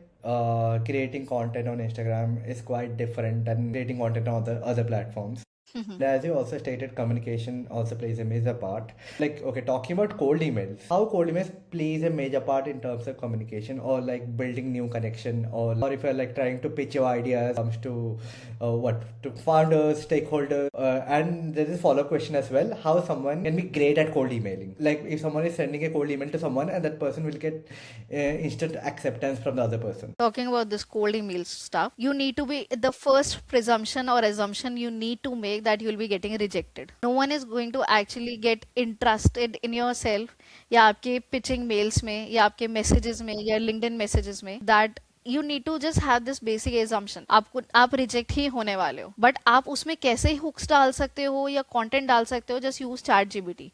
Speaker 1: creating content on Instagram is quite different than creating content on other platforms. As you also stated, communication also plays a major part. Like, okay, talking about cold emails, how cold emails plays a major part in terms of communication, or like building new connection, or if you're like trying to pitch your ideas, comes to to founders, stakeholders, and there is a follow-up question as well: how someone can be great at cold emailing. Like, if someone is sending a cold email to someone, and that person will get instant acceptance from the other person.
Speaker 2: Talking about this cold email stuff, you need to be the first presumption or assumption you need to make that you will be getting rejected. No one is going to actually get interested in yourself, या आपके pitching mails में, या आपके messages में, या LinkedIn messages में, that you need to just have this basic assumption, आप reject ही होने वाले हो, but आप उसमें कैसे hooks डाल सकते हो या content डाल सकते हो, just use ChatGPT.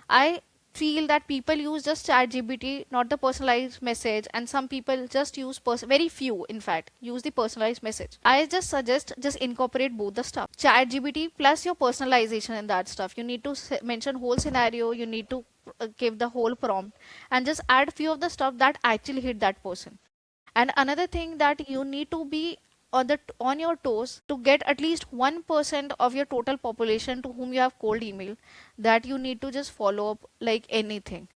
Speaker 2: I feel that people use just ChatGPT, not the personalized message, and some people just use very few, in fact, use the personalized message. I just suggest just incorporate both the stuff. ChatGPT plus your personalization in that stuff. You need to mention whole scenario. You need to give the whole prompt, and just add few of the stuff that actually hit that person. And another thing that you need to be on your toes to get at least 1% of your total population to whom you have cold email, that you need to just follow up like anything.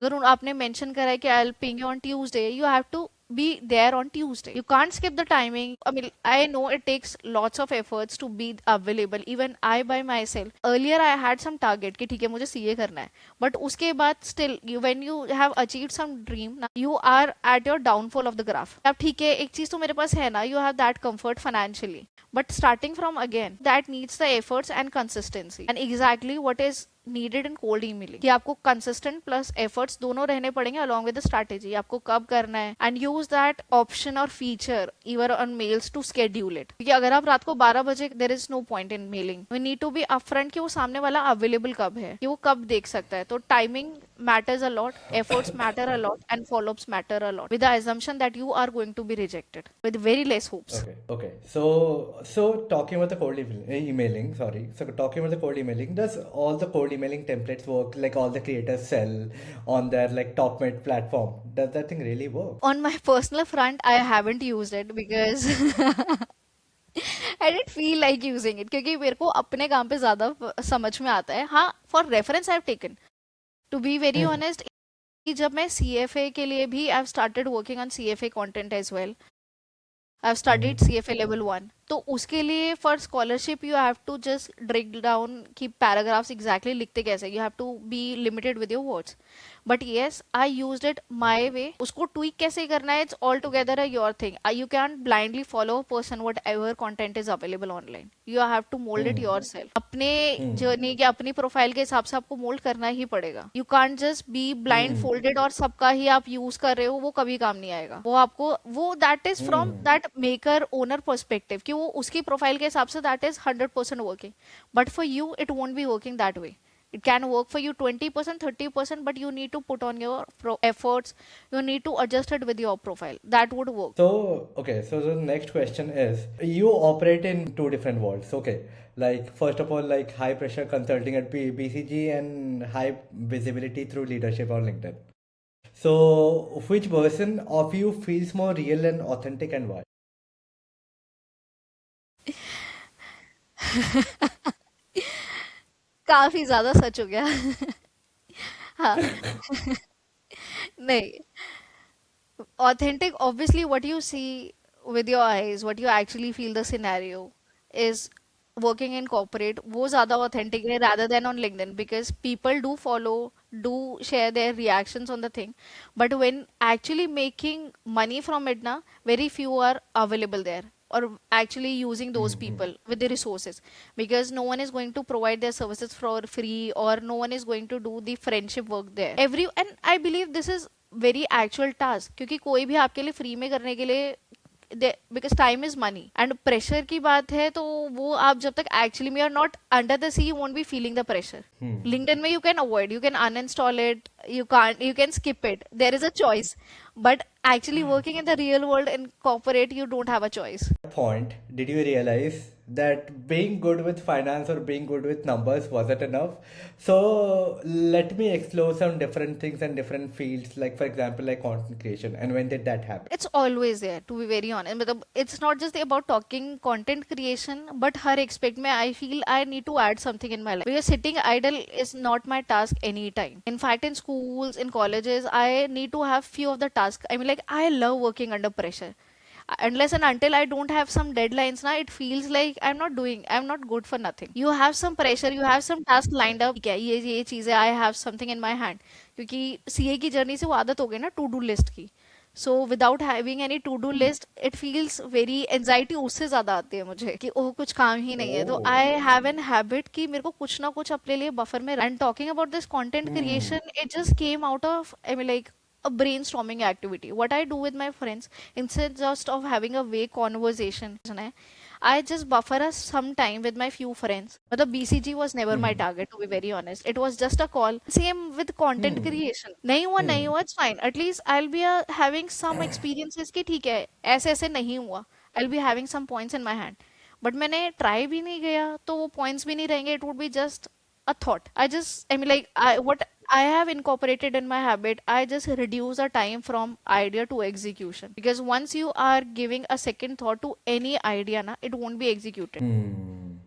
Speaker 2: अगर आपने mention करा है कि I'll ping you on Tuesday, you have to be there on Tuesday. You can't skip the timing. I mean, I know it takes lots of efforts to be available. Even I by myself. Earlier I had some target कि ठीक है मुझे CA करना है. But उसके बाद still, when you have achieved some dream, you are at your downfall of the graph. अब ठीक है एक चीज तो मेरे पास है ना, you have that comfort financially. But starting from again, that needs the efforts and consistency. And exactly what is needed in cold emailing कि आपको consistent plus efforts दोनों रहने पड़ेंगे along with the strategy आपको कब करना है and use that option or feature even on mails to schedule it क्योंकि अगर आप रात को 12 बजे there is no point in mailing we need to be upfront कि वो सामने वाला available कब है कि वो कब देख सकता है तो timing matters a lot efforts matter a lot and follow-ups matter a lot with the assumption that you are going to be rejected with very less hopes.
Speaker 1: Okay. So talking about the emailing, sorry. So talking about the cold emailing, does all the cold emailing templates work? Like all the creators sell on their like top mid platform? Does that thing really work?
Speaker 2: On my personal front, I haven't used it because I didn't feel like using it क्योंकि मेरे को अपने काम पे ज़्यादा समझ में आता है हाँ for reference I have taken to be very
Speaker 1: Hmm.
Speaker 2: Honest जब मैं CFA के लिए भी I have started working on CFA content as well I have
Speaker 1: Hmm.
Speaker 2: Studied CFA level 1 तो उसके लिए for scholarship you have to just drill down key paragraphs exactly लिखते कैसे you have to be limited with your words but yes I used it my way उसको tweak कैसे करना है it's all together a your thing you can blindly follow a person whatever content is available online you have to mould it
Speaker 1: Hmm.
Speaker 2: Yourself अपने
Speaker 1: Hmm.
Speaker 2: Journey के अपनी profile के हिसाब से आपको मोल्ड करना ही पड़ेगा you can't just be blind
Speaker 1: Hmm.
Speaker 2: Folded और सबका ही आप यूज कर रहे हो वो कभी काम नहीं आएगा वो आपको वो that is from
Speaker 1: Hmm.
Speaker 2: That maker owner perspective कि वो उसकी प्रोफाइल के हिसाब say that is 100% working but for you it won't be working that way it can work for you 20% 30% but you need to put on your efforts you need to adjust it with your profile that would work.
Speaker 1: So the next question is you operate in two different worlds. Okay. Like first of all, like high pressure consulting at BCG and high visibility through leadership on LinkedIn. So which version of you feels more real and authentic and why?
Speaker 2: काफी ज्यादा सच हो गया हाँ नहीं authentic obviously what you see with your eyes what you actually feel the scenario is working in corporate वो ज़्यादा authentic है rather than on LinkedIn because people do follow do share their reactions on the thing but when actually making money from it na very few are available there or actually using those people with the resources because no one is going to provide their services for free or no one is going to do the friendship work there every and I believe this is very actual task क्योंकि कोई भी आपके लिए free में करने के लिए because time is money and pressure की बात है तो वो आप जब तक एक्चुअली में are not under the sea you won't be feeling the pressure LinkedIn में you can avoid you can uninstall it you can skip it there is a choice but actually working in the real world in corporate you don't have a choice.
Speaker 1: Point, did you realize that being good with finance or being good with numbers wasn't enough? So let me explore some different things and different fields, like for example, like content creation. And when did that happen?
Speaker 2: It's always there to be very honest मतलब it's not just about talking content creation but her aspect में I feel I need to add something in my life because sitting idle is not my task anytime in fact in schools in colleges I need to have few of the tasks I mean like I love working under pressure unless and until I don't have some deadlines now it feels like I'm not good for nothing you have some pressure you have some task lined up ठीक है ये चीज़ें I have something in my hand क्योंकि CA की journey से वो आदत हो गई ना टू डू लिस्ट की so without having any two do list it feels very anxiety उससे ज्यादा आती है मुझे कि ओह कुछ काम ही नहीं है तो
Speaker 1: Oh.
Speaker 2: I have an habit कि मेरे को कुछ ना कुछ अपने लिए बफर में and talking about this content
Speaker 1: Hmm.
Speaker 2: Creation it just came out of I mean like a brainstorming activity what I do with my friends instead just of having a vague conversation I just buffer us some time with my few friends. But the BCG was never my
Speaker 1: Hmm.
Speaker 2: target, to be very honest. It was just a call. Same with content
Speaker 1: Hmm.
Speaker 2: creation. नहीं
Speaker 1: Hmm.
Speaker 2: हुआ, it's fine. At least I'll be having some experiences कि ठीक है, ऐसे नहीं हुआ. I'll be having some points in my hand. But मैंने try भी नहीं किया, तो वो points भी नहीं रहेंगे. It would be just a thought. I mean, like, what I have incorporated in my habit, I just reduce the time from idea to execution. Because once you are giving a second thought to any idea, na, it won't be executed.
Speaker 1: Hmm.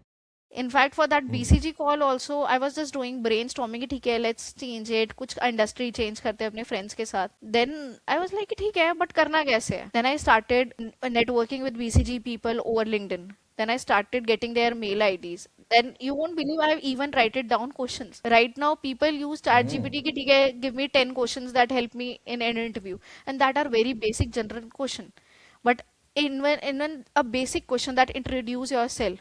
Speaker 2: In fact, for that
Speaker 1: Hmm.
Speaker 2: BCG call also, I was just doing brainstorming कि ठीक है, let's change it, कुछ industry change करते हैं अपने friends के साथ. Then I was like ठीक है, but करना कैसे है? Then I started networking with BCG people over LinkedIn. Then I started getting their mail IDs. Then you won't believe I've even write it down questions. Right now, people use
Speaker 1: Hmm.
Speaker 2: ChatGPT कि ठीक है, give me 10 questions that help me in an interview, and that are very basic general question. But in a basic question that introduce yourself,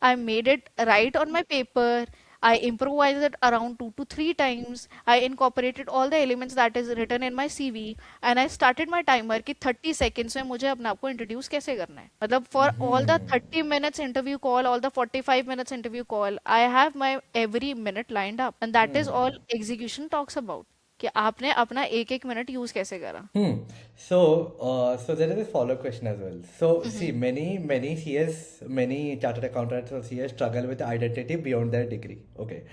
Speaker 2: I made it right on my paper. I improvised it around 2 to 3 times. I incorporated all the elements that is written in my CV, and I started my timer कि 30 seconds में मुझे अपने आप को introduce कैसे करना है. मतलब for all the 30 minutes interview call, all the 45 minutes interview call, I have my every minute lined up, and that is all execution talks about. कि आपने अपना एक एक मिनट यूज कैसे करा.
Speaker 1: Hmm. So there is a follow-up question as well. So, see, many CS, many chartered accountants or CS struggle with identity beyond their degree. Okay.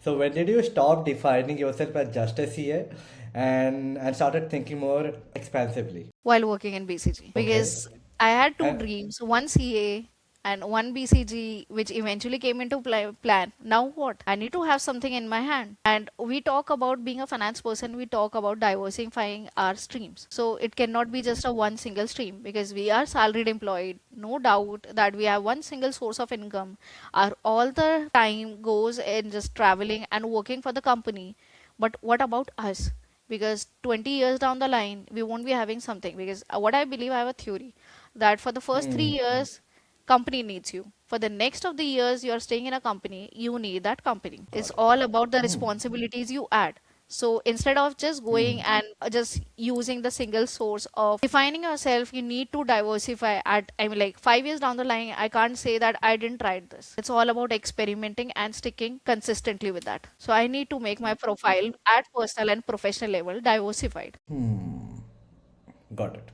Speaker 1: So, when did you stop defining yourself as just a CA and started thinking more expansively?
Speaker 2: While working in BCG,
Speaker 1: Okay.
Speaker 2: because I had two
Speaker 1: And
Speaker 2: dreams, one CA and one BCG, which eventually came into plan. Now what? I need to have something in my hand. And we talk about being a finance person, we talk about diversifying our streams. So it cannot be just a one single stream because we are salaried employed. No doubt that we have one single source of income. Our all the time goes in just traveling and working for the company. But what about us? Because 20 years down the line we won't be having something, because what I believe, I have a theory that for the first 3 years company needs you, for the next of the years you are staying in a company, you need that company. It's
Speaker 1: got it.
Speaker 2: all about the responsibilities you add. So instead of just going and just using the single source of defining yourself, you need to diversify. At I mean, like 5 years down the line, I can't say that I didn't try this. It's all about experimenting and sticking consistently with that. So I need to make my profile at personal and professional level diversified.
Speaker 1: Got it.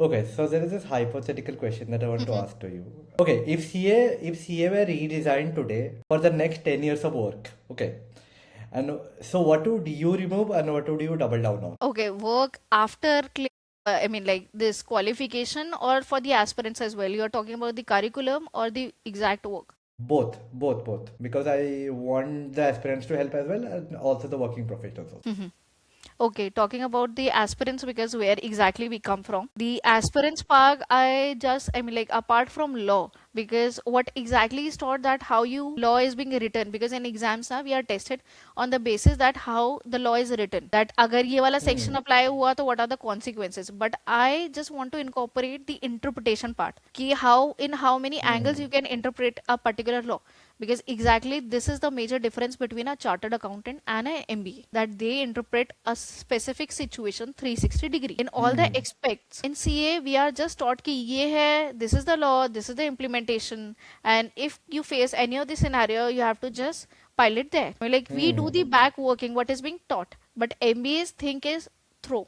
Speaker 1: Okay, so there is this hypothetical question that I want to ask to you. Okay, if CA were redesigned today for the next 10 years of work, okay, and so what would you remove and what would you double down on?
Speaker 2: Okay, work after I mean, like this qualification, or for the aspirants as well. You are talking about the curriculum or the exact work?
Speaker 1: Both. Because I want the aspirants to help as well and also the working professionals also.
Speaker 2: Okay, talking about the aspirants, because where exactly we come from. The aspirants part, I mean, like apart from law, because what exactly is taught that how you law is being written, because in exams now we are tested on the basis that how the law is written. That agar ye wala section apply hua to what are the consequences. But I just want to incorporate the interpretation part. Ki how in how many angles you can interpret a particular law, because exactly this is the major difference between a chartered accountant and a MBA, that they interpret a specific situation 360 degree in all the aspects. In CA we are just taught ki ye hai, this is the law, this is the implementation, and if you face any of the scenario you have to just pilot there. I mean, like we do the back working what is being taught, but MBA's think is throw,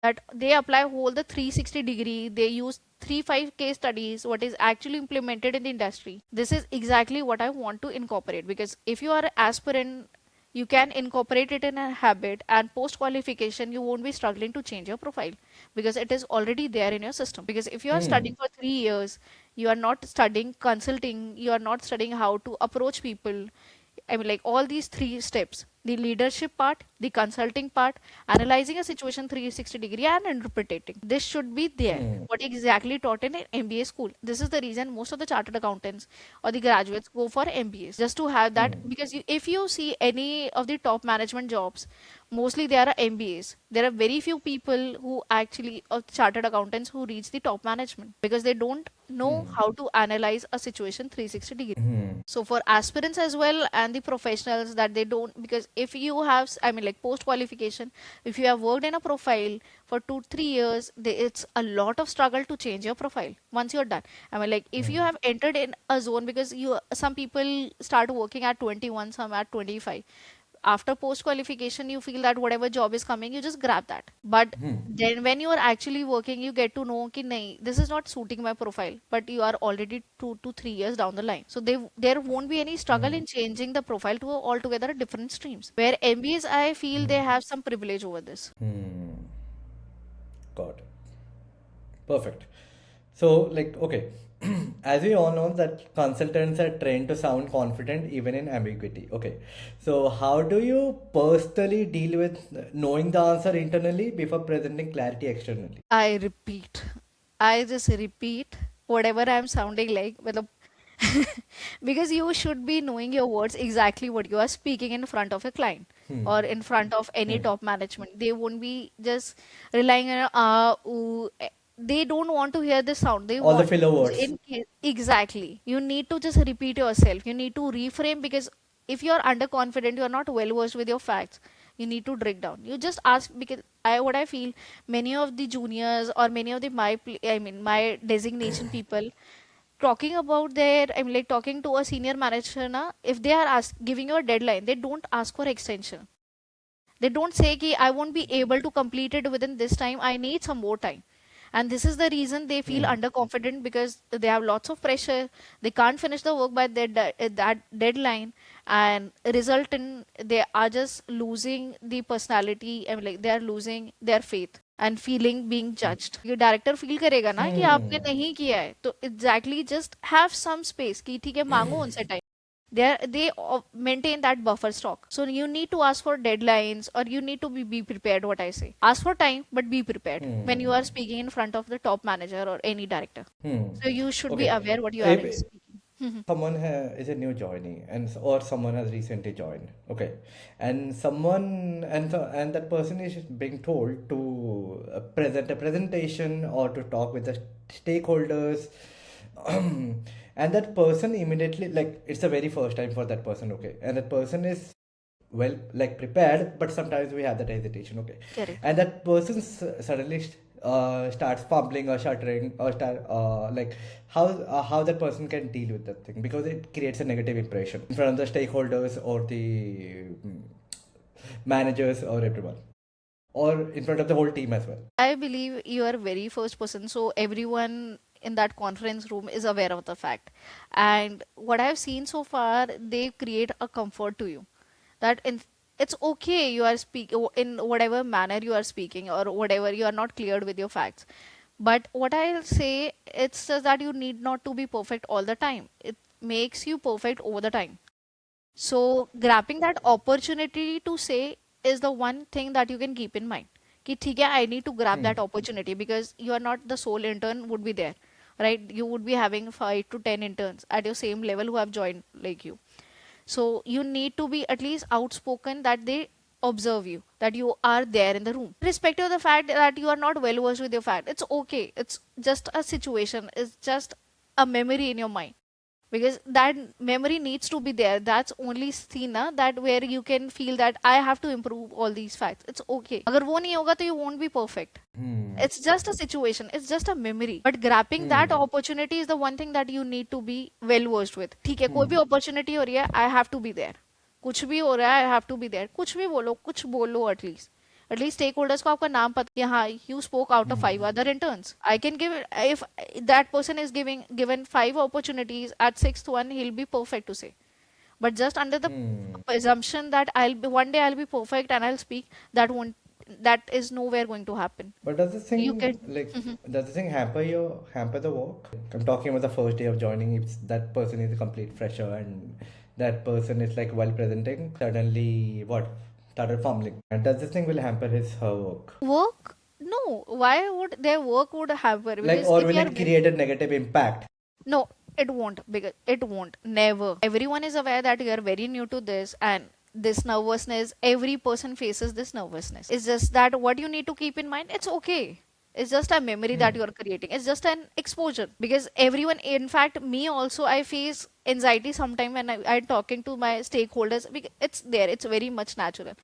Speaker 2: that they apply whole the 360 degree, they use 3 5 case studies what is actually implemented in the industry. This is exactly what I want to incorporate, because if you are an aspirant, you can incorporate it in a habit, and post qualification you won't be struggling to change your profile because it is already there in your system. Because if you are studying for 3 years, you are not studying consulting, you are not studying how to approach people. I mean, like all these three steps, the leadership part, the consulting part, analyzing a situation 360 degree, and interpreting. This should be there. What exactly taught in an MBA school. This is the reason most of the chartered accountants or the graduates go for MBAs, just to have that. Because if you see any of the top management jobs, mostly there are MBAs. There are very few people who actually, of chartered accountants, who reach the top management because they don't know how to analyze a situation 360 degree. So for aspirants as well and the professionals, that they don't, because if you have I mean, like post qualification, if you have worked in a profile for 2 3 years, it's a lot of struggle to change your profile once you're done. I mean, like if you have entered in a zone, because you some people start working at 21, some at 25. After post qualification you feel that whatever job is coming you just grab that, but then when you are actually working you get to know ki nahi, this is not suiting my profile, but you are already 2 to 3 years down the line, so there won't be any struggle in changing the profile to altogether different streams, where MBAs I feel they have some privilege over this.
Speaker 1: Got it. Perfect. So, like, okay, as we all know that consultants are trained to sound confident even in ambiguity. Okay, so how do you personally deal with knowing the answer internally before presenting clarity externally?
Speaker 2: I repeat. I just repeat whatever I'm sounding like with a because you should be knowing your words exactly what you are speaking in front of a client or in front of any top management. They won't be just relying on ooh, they don't want to hear the sound. They
Speaker 1: All the
Speaker 2: want
Speaker 1: filler words.
Speaker 2: in case exactly. You need to just repeat yourself. You need to reframe, because if you're underconfident, you're not well versed with your facts, you need to break down. You just ask, because what I feel, many of the juniors or many of the my designation people talking about their, like talking to a senior manager na, if they are giving you a deadline, they don't ask for extension. They don't say ki I won't be able to complete it within this time, I need some more time. And this is the reason they feel underconfident, because they have lots of pressure, they can't finish the work by that deadline, and result in they are just losing the personality, like they are losing their faith and feeling being judged. ये director feel करेगा ना कि आपने नहीं किया है, तो exactly just have some space कि ठीक है, मांगो उनसे time. They maintain that buffer stock, so you need to ask for deadlines, or you need to be prepared. What I say, ask for time but be prepared when you are speaking in front of the top manager or any director. So you should be
Speaker 1: Okay.
Speaker 2: aware what you are
Speaker 1: If
Speaker 2: speaking.
Speaker 1: someone is a new joinee, or someone has recently joined, okay, and someone and that person is being told to present a presentation or to talk with the stakeholders, and that person immediately, like, it's the very first time for that person, okay, and that person is well, like, prepared, but sometimes we have that hesitation, okay,
Speaker 2: Correct.
Speaker 1: and that person suddenly starts fumbling or shuddering or start like, how that person can deal with that thing, because it creates a negative impression in front of the stakeholders or the managers or everyone, or in front of the whole team as well.
Speaker 2: I believe you are very first person, so everyone in that conference room is aware of the fact. And what I've seen so far, they create a comfort to you, that it's okay you are speak in whatever manner you are speaking, or whatever you are not cleared with your facts. But what I'll say, it's just that you need not to be perfect all the time. It makes you perfect over the time. So grabbing that opportunity to say is the one thing that you can keep in mind. कि ठीक है, I need to grab that opportunity, because you are not the sole intern would be there, right? You would be having 5 to 10 interns at your same level who have joined like you. So you need to be at least outspoken, that they observe you, that you are there in the room. Irrespective of the fact that you are not well versed with your fact, it's okay. It's just a situation. It's just a memory in your mind, because that memory needs to be there. That's only seen na, that where you can feel that I have to improve all these facts. It's okay. अगर वो नहीं होगा तो you won't be perfect. It's just a situation. It's just a memory. But grabbing that opportunity is the one thing that you need to be well versed with. ठीक है, कोई भी opportunity हो रही है, I have to be there. कुछ भी हो रहा है, I have to be there. कुछ बोलो at least stakeholders को आपका नाम पता कि हाँ, you spoke out of 5 other interns. I can give, if that person is given 5 opportunities, at sixth one he'll be perfect to say. But just under the assumption that one day I'll be perfect and I'll speak, that is nowhere going to happen.
Speaker 1: But does this
Speaker 2: You
Speaker 1: thing,
Speaker 2: can.
Speaker 1: like, does this thing hamper the work? I'm talking about the first day of joining. If that person is a complete fresher and that person is like while presenting, suddenly what started fumbling, and does this thing will hamper her work?
Speaker 2: Work? No. Why would their work would hamper?
Speaker 1: Like,
Speaker 2: Because
Speaker 1: or
Speaker 2: if
Speaker 1: will
Speaker 2: you are
Speaker 1: it create a negative impact?
Speaker 2: no, it won't. Because it won't. Never. Everyone is aware that you are very new to this, and this nervousness, every person faces this nervousness. It's just that what you need to keep in mind, it's okay. It's just a memory that you are creating. It's just an exposure. Because everyone, in fact, me also, I face anxiety sometime when I'm talking to my stakeholders. Because it's there. It's very much natural.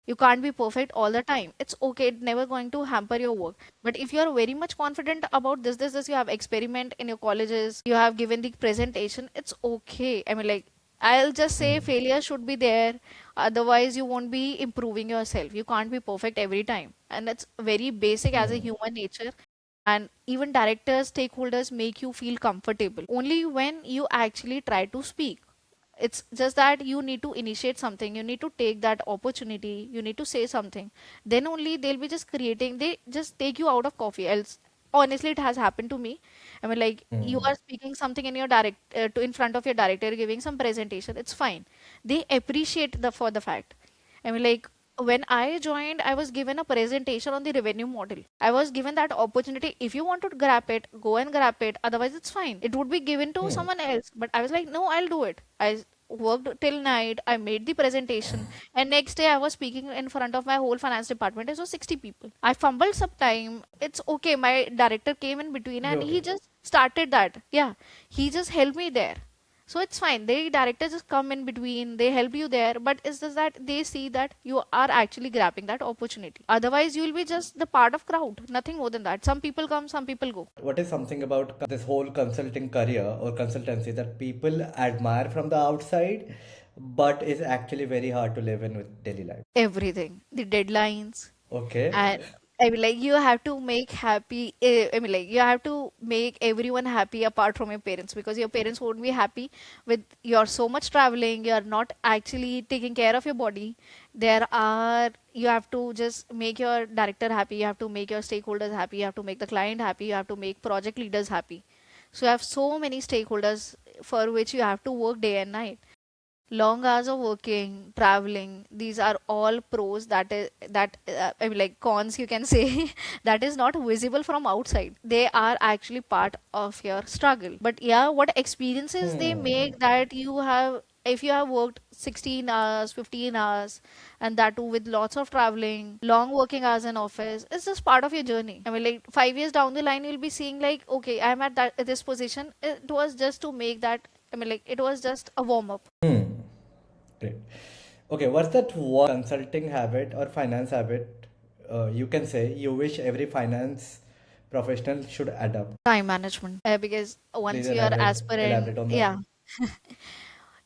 Speaker 2: You can't be perfect all the time. It's okay. It's never going to hamper your work. But if you are very much confident about this, you have experiment in your colleges, you have given the presentation, it's okay. I mean, like, I'll just say failure should be there. Otherwise, you won't be improving yourself. You can't be perfect every time. And it's very basic as a human nature. And even directors, stakeholders make you feel comfortable only when you actually try to speak. It's just that you need to initiate something, you need to take that opportunity, you need to say something. Then only they'll be just creating, they just take you out of coffee. Else, honestly, it has happened to me. I mean, like, you are speaking something in your in front of your director, giving some presentation, it's fine. They appreciate the for the fact. I mean, like, when I joined, I was given a presentation on the revenue model. I was given that opportunity. If you want to grab it, go and grab it. Otherwise, it's fine. It would be given to someone else. But I was like, no, I'll do it. Worked till night. I made the presentation. And next day, I was speaking in front of my whole finance department. It was 60 people. I fumbled some time. It's okay. My director came in between and he
Speaker 1: Okay.
Speaker 2: just started that. Yeah. He just helped me there. So it's fine. They directors just come in between, they help you there, but it's just that they see that you are actually grabbing that opportunity. Otherwise, you'll be just the part of crowd, nothing more than that. Some people come, some people go.
Speaker 1: What is something about this whole consulting career or consultancy that people admire from the outside, but is actually very hard to live in with daily life?
Speaker 2: Everything, the deadlines,
Speaker 1: Okay.
Speaker 2: and I mean, like you have to make happy. I mean, like you have to make everyone happy apart from your parents, because your parents won't be happy with you're so much traveling. You're not actually taking care of your body. You have to just make your director happy. You have to make your stakeholders happy. You have to make the client happy. You have to make project leaders happy. So you have so many stakeholders for which you have to work day and night. Long hours of working, traveling, these are all pros I mean, like cons you can say, that is not visible from outside. They are actually part of your struggle. But yeah, what experiences they make, that you have, if you have worked 16 hours, 15 hours, and that too with lots of traveling, long working hours in office, it's just part of your journey. I mean, like 5 years down the line, you'll be seeing like, okay, I'm at this position. It was just to make that, I mean, like it was just a warm up.
Speaker 1: Great. Okay, what's that one consulting habit or finance habit you can say you wish every finance professional should adapt?
Speaker 2: Time management. Because
Speaker 1: Please
Speaker 2: once you are
Speaker 1: elaborate
Speaker 2: aspirant,
Speaker 1: on that.
Speaker 2: yeah,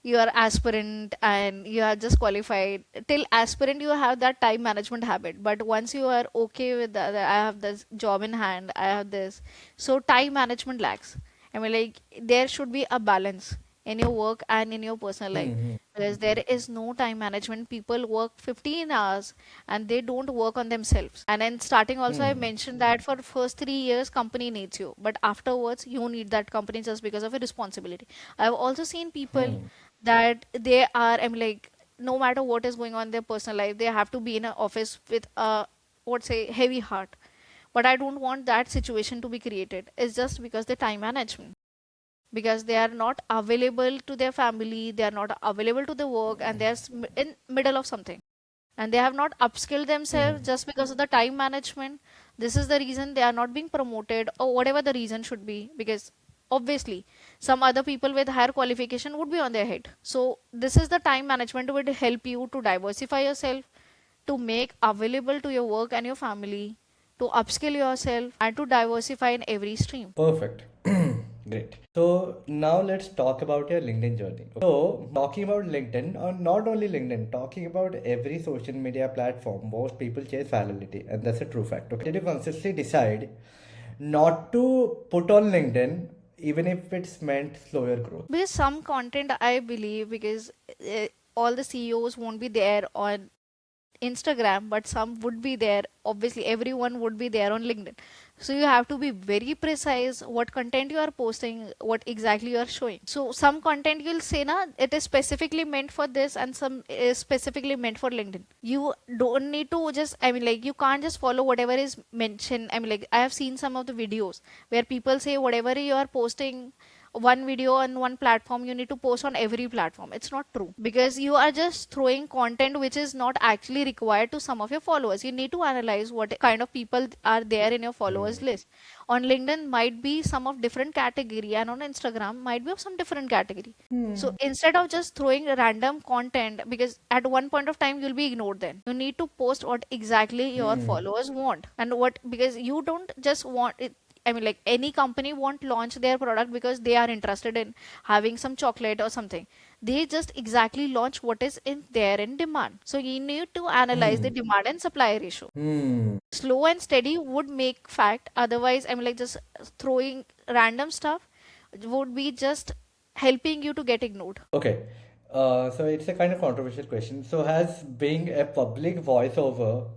Speaker 2: you are aspirant and you are just qualified. Till aspirant, you have that time management habit. But once you are okay with I have this job in hand, I have this. So time management lacks. I mean, like there should be a balance in your work and in your personal life. Because there is no time management. People work 15 hours and they don't work on themselves. And in starting also, I mentioned that for first 3 years, company needs you. But afterwards, you need that company just because of a responsibility. I've also seen people that they are, I mean, like, no matter what is going on in their personal life, they have to be in an office with a, what say, heavy heart. But I don't want that situation to be created. It's just because the time management, because they are not available to their family, they are not available to the work, and they're in middle of something, and they have not upskilled themselves just because of the time management. This is the reason they are not being promoted, or whatever the reason should be, because obviously some other people with higher qualification would be on their head. So this is the time management would help you to diversify yourself, to make available to your work and your family, to upskill yourself, and to diversify in every stream.
Speaker 1: Perfect. Great. So now let's talk about your LinkedIn journey. So talking about LinkedIn, or not only LinkedIn, talking about every social media platform, most people chase virality, and that's a true fact. Okay, did you consciously decide not to put on LinkedIn, even if it's meant slower growth?
Speaker 2: Because some content, I believe, because all the CEOs won't be there on Instagram, but some would be there. Obviously, everyone would be there on LinkedIn. So you have to be very precise what content you are posting, what exactly you are showing. So some content you'll say na it is specifically meant for this, and some is specifically meant for LinkedIn. You don't need to just, I mean, like you can't just follow whatever is mentioned. I mean, like I have seen some of the videos where people say whatever you are posting one video on one platform, you need to post on every platform. It's not true, because you are just throwing content which is not actually required to some of your followers. You need to analyze what kind of people are there in your followers list. On LinkedIn might be some of different category, and on Instagram might be of some different category. So instead of just throwing random content, because at one point of time you'll be ignored, then you need to post what exactly your followers want, and what, because you don't just want it. I mean, like any company won't launch their product because they are interested in having some chocolate or something. They just exactly launch what is in there in demand. So you need to analyze the demand and supply ratio. Slow and steady would make fact. Otherwise, I mean, like just throwing random stuff would be just helping you to get ignored.
Speaker 1: Okay. So it's a kind of controversial question. So has being a public voiceover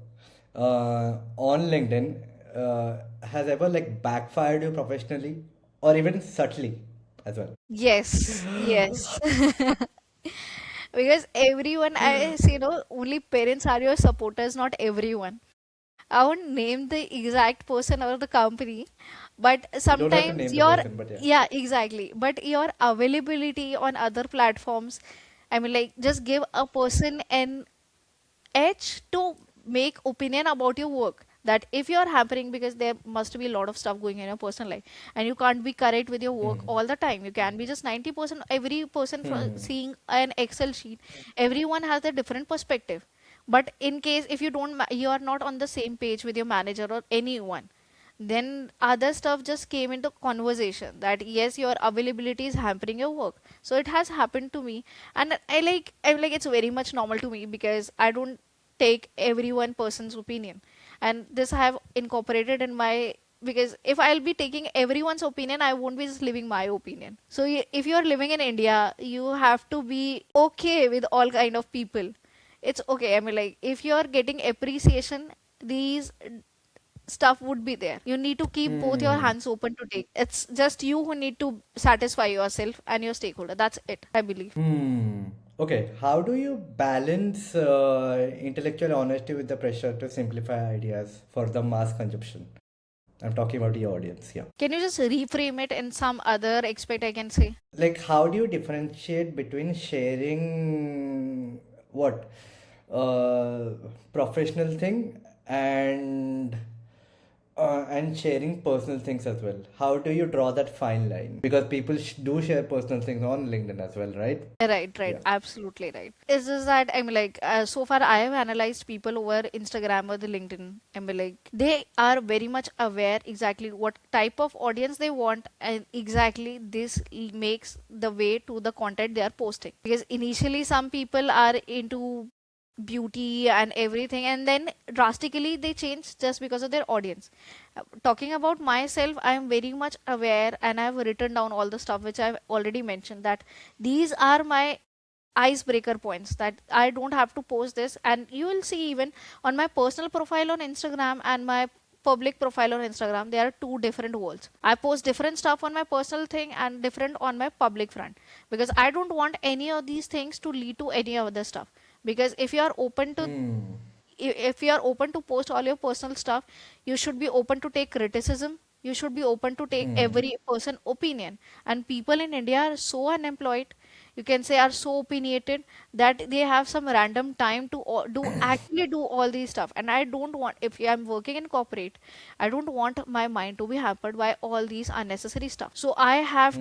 Speaker 1: on LinkedIn has ever like backfired you professionally or even subtly as well?
Speaker 2: Yes, yes. Because everyone, I say, only parents are your supporters, not everyone. I won't name the exact person or the company, but
Speaker 1: You don't have to
Speaker 2: sometimes
Speaker 1: name the
Speaker 2: your,
Speaker 1: person, but yeah.
Speaker 2: yeah, exactly. But your availability on other platforms, I mean, like, just give a person an edge to make opinion about your work. that if you're hampering, because there must be a lot of stuff going in your personal life, and you can't be correct with your work all the time. You can be just 90%. Every person seeing an Excel sheet, everyone has a different perspective. But in case if you don't you are not on the same page with your manager or anyone, then other stuff just came into conversation that yes, your availability is hampering your work. So it has happened to me, and I'm like it's very much normal to me because I don't take every one person's opinion, and this I have incorporated in my, because if I'll be taking everyone's opinion, I won't be just living my opinion. So if you're living in India, you have to be okay with all kind of people. It's okay. I mean, like, if you're getting appreciation, these stuff would be there. You need to keep both your hands open to take. It's just you who need to satisfy yourself and your stakeholder. That's it, I believe.
Speaker 1: Hmm. Okay, how do you balance intellectual honesty with the pressure to simplify ideas for the mass consumption? I'm talking about your audience, yeah.
Speaker 2: Can you just reframe it in some other aspect, I can say?
Speaker 1: Like, how do you differentiate between sharing what professional thing and and sharing personal things as well? How do you draw that fine line? Because people do share personal things on LinkedIn as well, right?
Speaker 2: Right,
Speaker 1: Yeah.
Speaker 2: absolutely right. It's just that I mean, like, so far I have analyzed people over Instagram or the LinkedIn. I mean, like, they are very much aware exactly what type of audience they want, and exactly this makes the way to the content they are posting. Because initially, some people are into beauty and everything, and then drastically they change just because of their audience. Talking about myself, I am very much aware, and I've written down all the stuff which I've already mentioned, that these are my icebreaker points, that I don't have to post this. And you will see even on my personal profile on Instagram and my public profile on Instagram, there are two different worlds. I post different stuff on my personal thing and different on my public front, because I don't want any of these things to lead to any other stuff. Because if you are open to, if you are open to post all your personal stuff, you should be open to take criticism. You should be open to take every person opinion. And people in India are so unemployed, you can say, are so opinionated, that they have some random time to do actually do all these stuff. And I don't want, if I'm working in corporate, I don't want my mind to be hampered by all these unnecessary stuff. So I have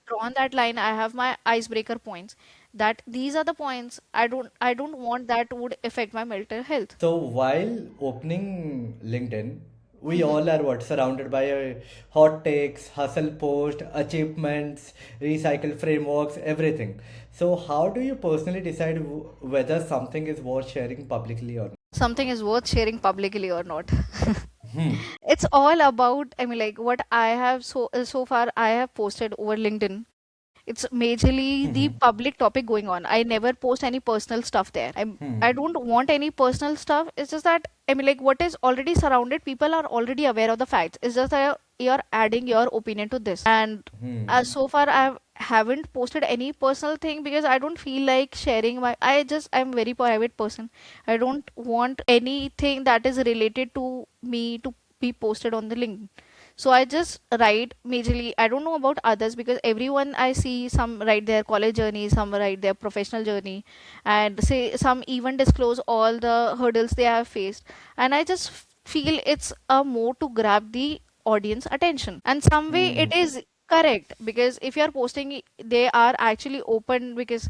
Speaker 2: drawn that line. I have my icebreaker points, that these are the points I don't want that would affect my mental health.
Speaker 1: So while opening LinkedIn, we all are what surrounded by hot takes, hustle post, achievements, recycle frameworks, everything. So how do you personally decide whether something is worth sharing publicly or not?
Speaker 2: Something is worth sharing publicly or not. It's all about, I mean, like, what I have so far I have posted over LinkedIn. It's majorly the public topic going on. I never post any personal stuff there. I don't want any personal stuff. It's just that, I mean, like, what is already surrounded, people are already aware of the facts. It's just that you're adding your opinion to this. And as so far I haven't posted any personal thing, because I don't feel like sharing my, I'm very private person. I don't want anything that is related to me to be posted on the link. So I just write majorly. I don't know about others, because everyone I see, some write their college journey, some write their professional journey, and say some even disclose all the hurdles they have faced. And I just feel it's a more to grab the audience attention. And some way it is correct, because if you are posting, they are actually open. Because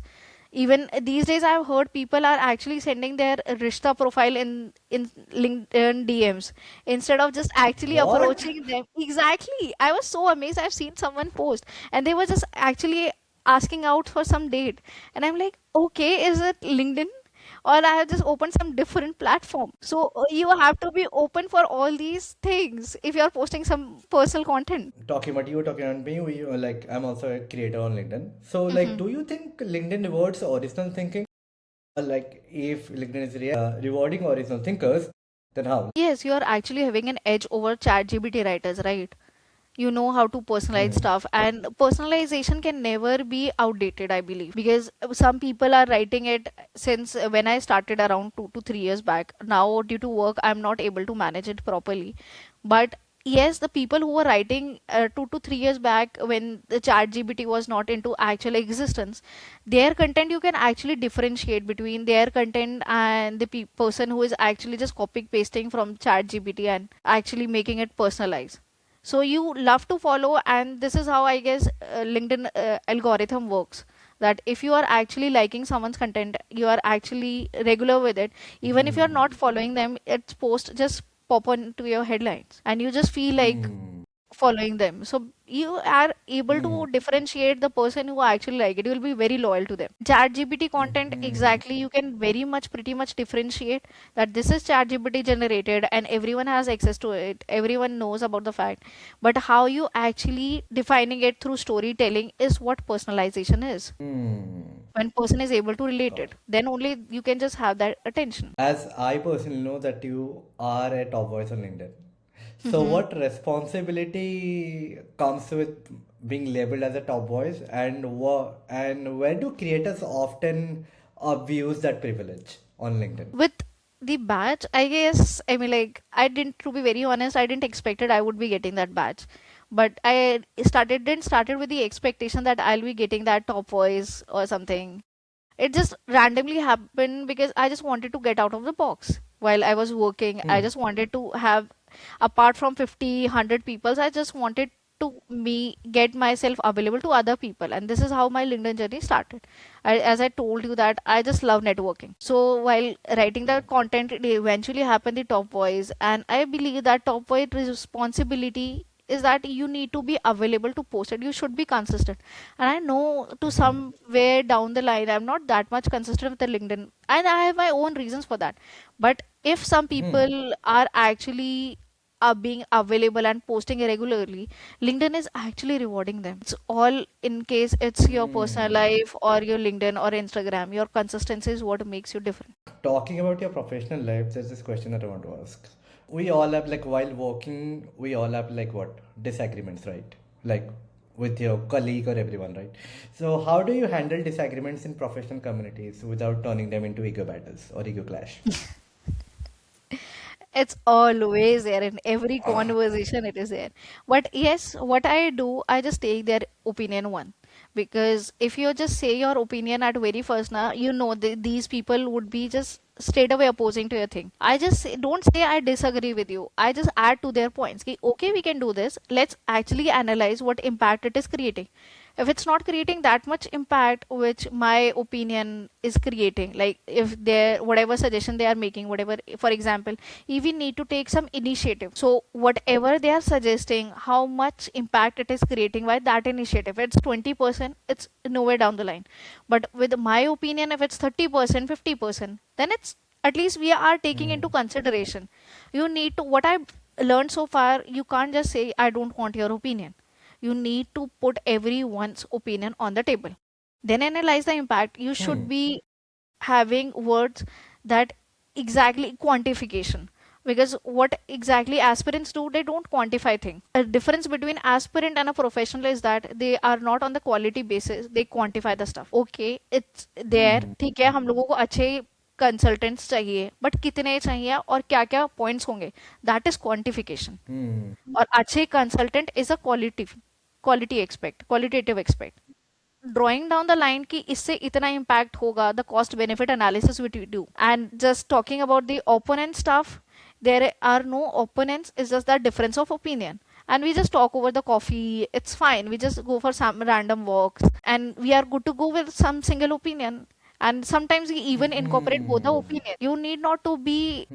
Speaker 2: even these days I've heard people are actually sending their Rishta profile in LinkedIn DMs, instead of just actually
Speaker 1: What?
Speaker 2: approaching them. Exactly. I was so amazed. I've seen someone post, and they were just actually asking out for some date. And I'm like, okay, is it LinkedIn? Or I have just opened some different platform. So you have to be open for all these things if you're posting some personal content.
Speaker 1: Talking about you, talking about me, we like I'm also a creator on LinkedIn. So like, do you think LinkedIn rewards original thinking? Like if LinkedIn is rewarding original thinkers, then how?
Speaker 2: Yes, you are actually having an edge over ChatGPT writers, right? You know how to personalize stuff, and personalization can never be outdated, I believe, because some people are writing it since when I started around 2 to 3 years back. Now, due to work, I'm not able to manage it properly. But yes, the people who were writing 2 to 3 years back when the chat GPT was not into actual existence, their content you can actually differentiate between their content and the person who is actually just copy pasting from chat GPT and actually making it personalized. So you love to follow, and this is how I guess LinkedIn algorithm works. That if you are actually liking someone's content, you are actually regular with it. Even if you are not following them, its post just pop onto your headlines, and you just feel like following them. So you are able to differentiate the person who actually like it. You will be very loyal to them. Chat GPT content, exactly, you can very much pretty much differentiate that this is Chat GPT generated and everyone has access to it. Everyone knows about the fact. But how you actually defining it through storytelling is what personalization is. When person is able to relate
Speaker 1: Got
Speaker 2: it,
Speaker 1: it.
Speaker 2: then only you can just have that attention.
Speaker 1: As I personally know that you are a top voice on LinkedIn. So what responsibility comes with being labeled as a top voice, and where do creators often abuse that privilege on LinkedIn?
Speaker 2: With the badge, I guess, I mean, like, I didn't, to be very honest, I didn't expected I would be getting that badge. But I didn't started with the expectation that I'll be getting that top voice or something. It just randomly happened because I just wanted to get out of the box while I was working. I just wanted to have, apart from 50, 100 people, I just wanted to me get myself available to other people, and this is how my LinkedIn journey started. As I told you that I just love networking. So while writing the content, it eventually happened the top voice, and I believe that top voice responsibility is that you need to be available to post it. You should be consistent. And I know to somewhere down the line, I'm not that much consistent with the LinkedIn, and I have my own reasons for that. But if some people are actually being available and posting regularly, LinkedIn is actually rewarding them. It's all in case it's your personal life or your LinkedIn or Instagram. Your consistency is what makes you different.
Speaker 1: Talking about your professional life, there's this question that I want to ask. We all have, like, while working, we all have, like, what, disagreements, right? Like, with your colleague or everyone, right? So how do you handle disagreements in professional communities without turning them into ego battles or ego clash?
Speaker 2: It's always there in every conversation, it is there. But yes, what I do, I just take their opinion one. Because if you just say your opinion at very first now, you know these people would be just straight away opposing to your thing. I just say, don't say I disagree with you. I just add to their points. Ki, okay, we can do this. Let's actually analyze what impact it is creating. If it's not creating that much impact which my opinion is creating, like if they're whatever suggestion they are making, whatever, for example, if we need to take some initiative, so whatever they are suggesting, how much impact it is creating by that initiative, it's 20%, it's nowhere down the line. But with my opinion, if it's 30%, 50%, then it's at least we are taking into consideration. You need to, what I've learned so far, you can't just say I don't want your opinion. You need to put everyone's opinion on the table, then analyze the impact. You should be having words that exactly quantification, because what exactly aspirants do, they don't quantify things. A difference between aspirant and a professional is that they are not on the quality basis, they quantify the stuff. Okay, it's there, ठीक है, हम लोगों को अच्छे consultants चाहिए, but कितने चाहिए और क्या क्या पॉइंट्स होंगे, दैट इज क्वांटिफिकेशन. और अच्छे consultant is a quality aspect qualitative aspect. Drawing down the line कि इससे इतना इम्पैक्ट होगा, the cost benefit analysis which we do. And just talking about the opponent stuff, there are no opponents, it's just that difference of opinion, and we just talk over the coffee, it's fine, we just go for some random walks, and we are good to go with some single opinion. And sometimes we even incorporate both the opinion. You need not to be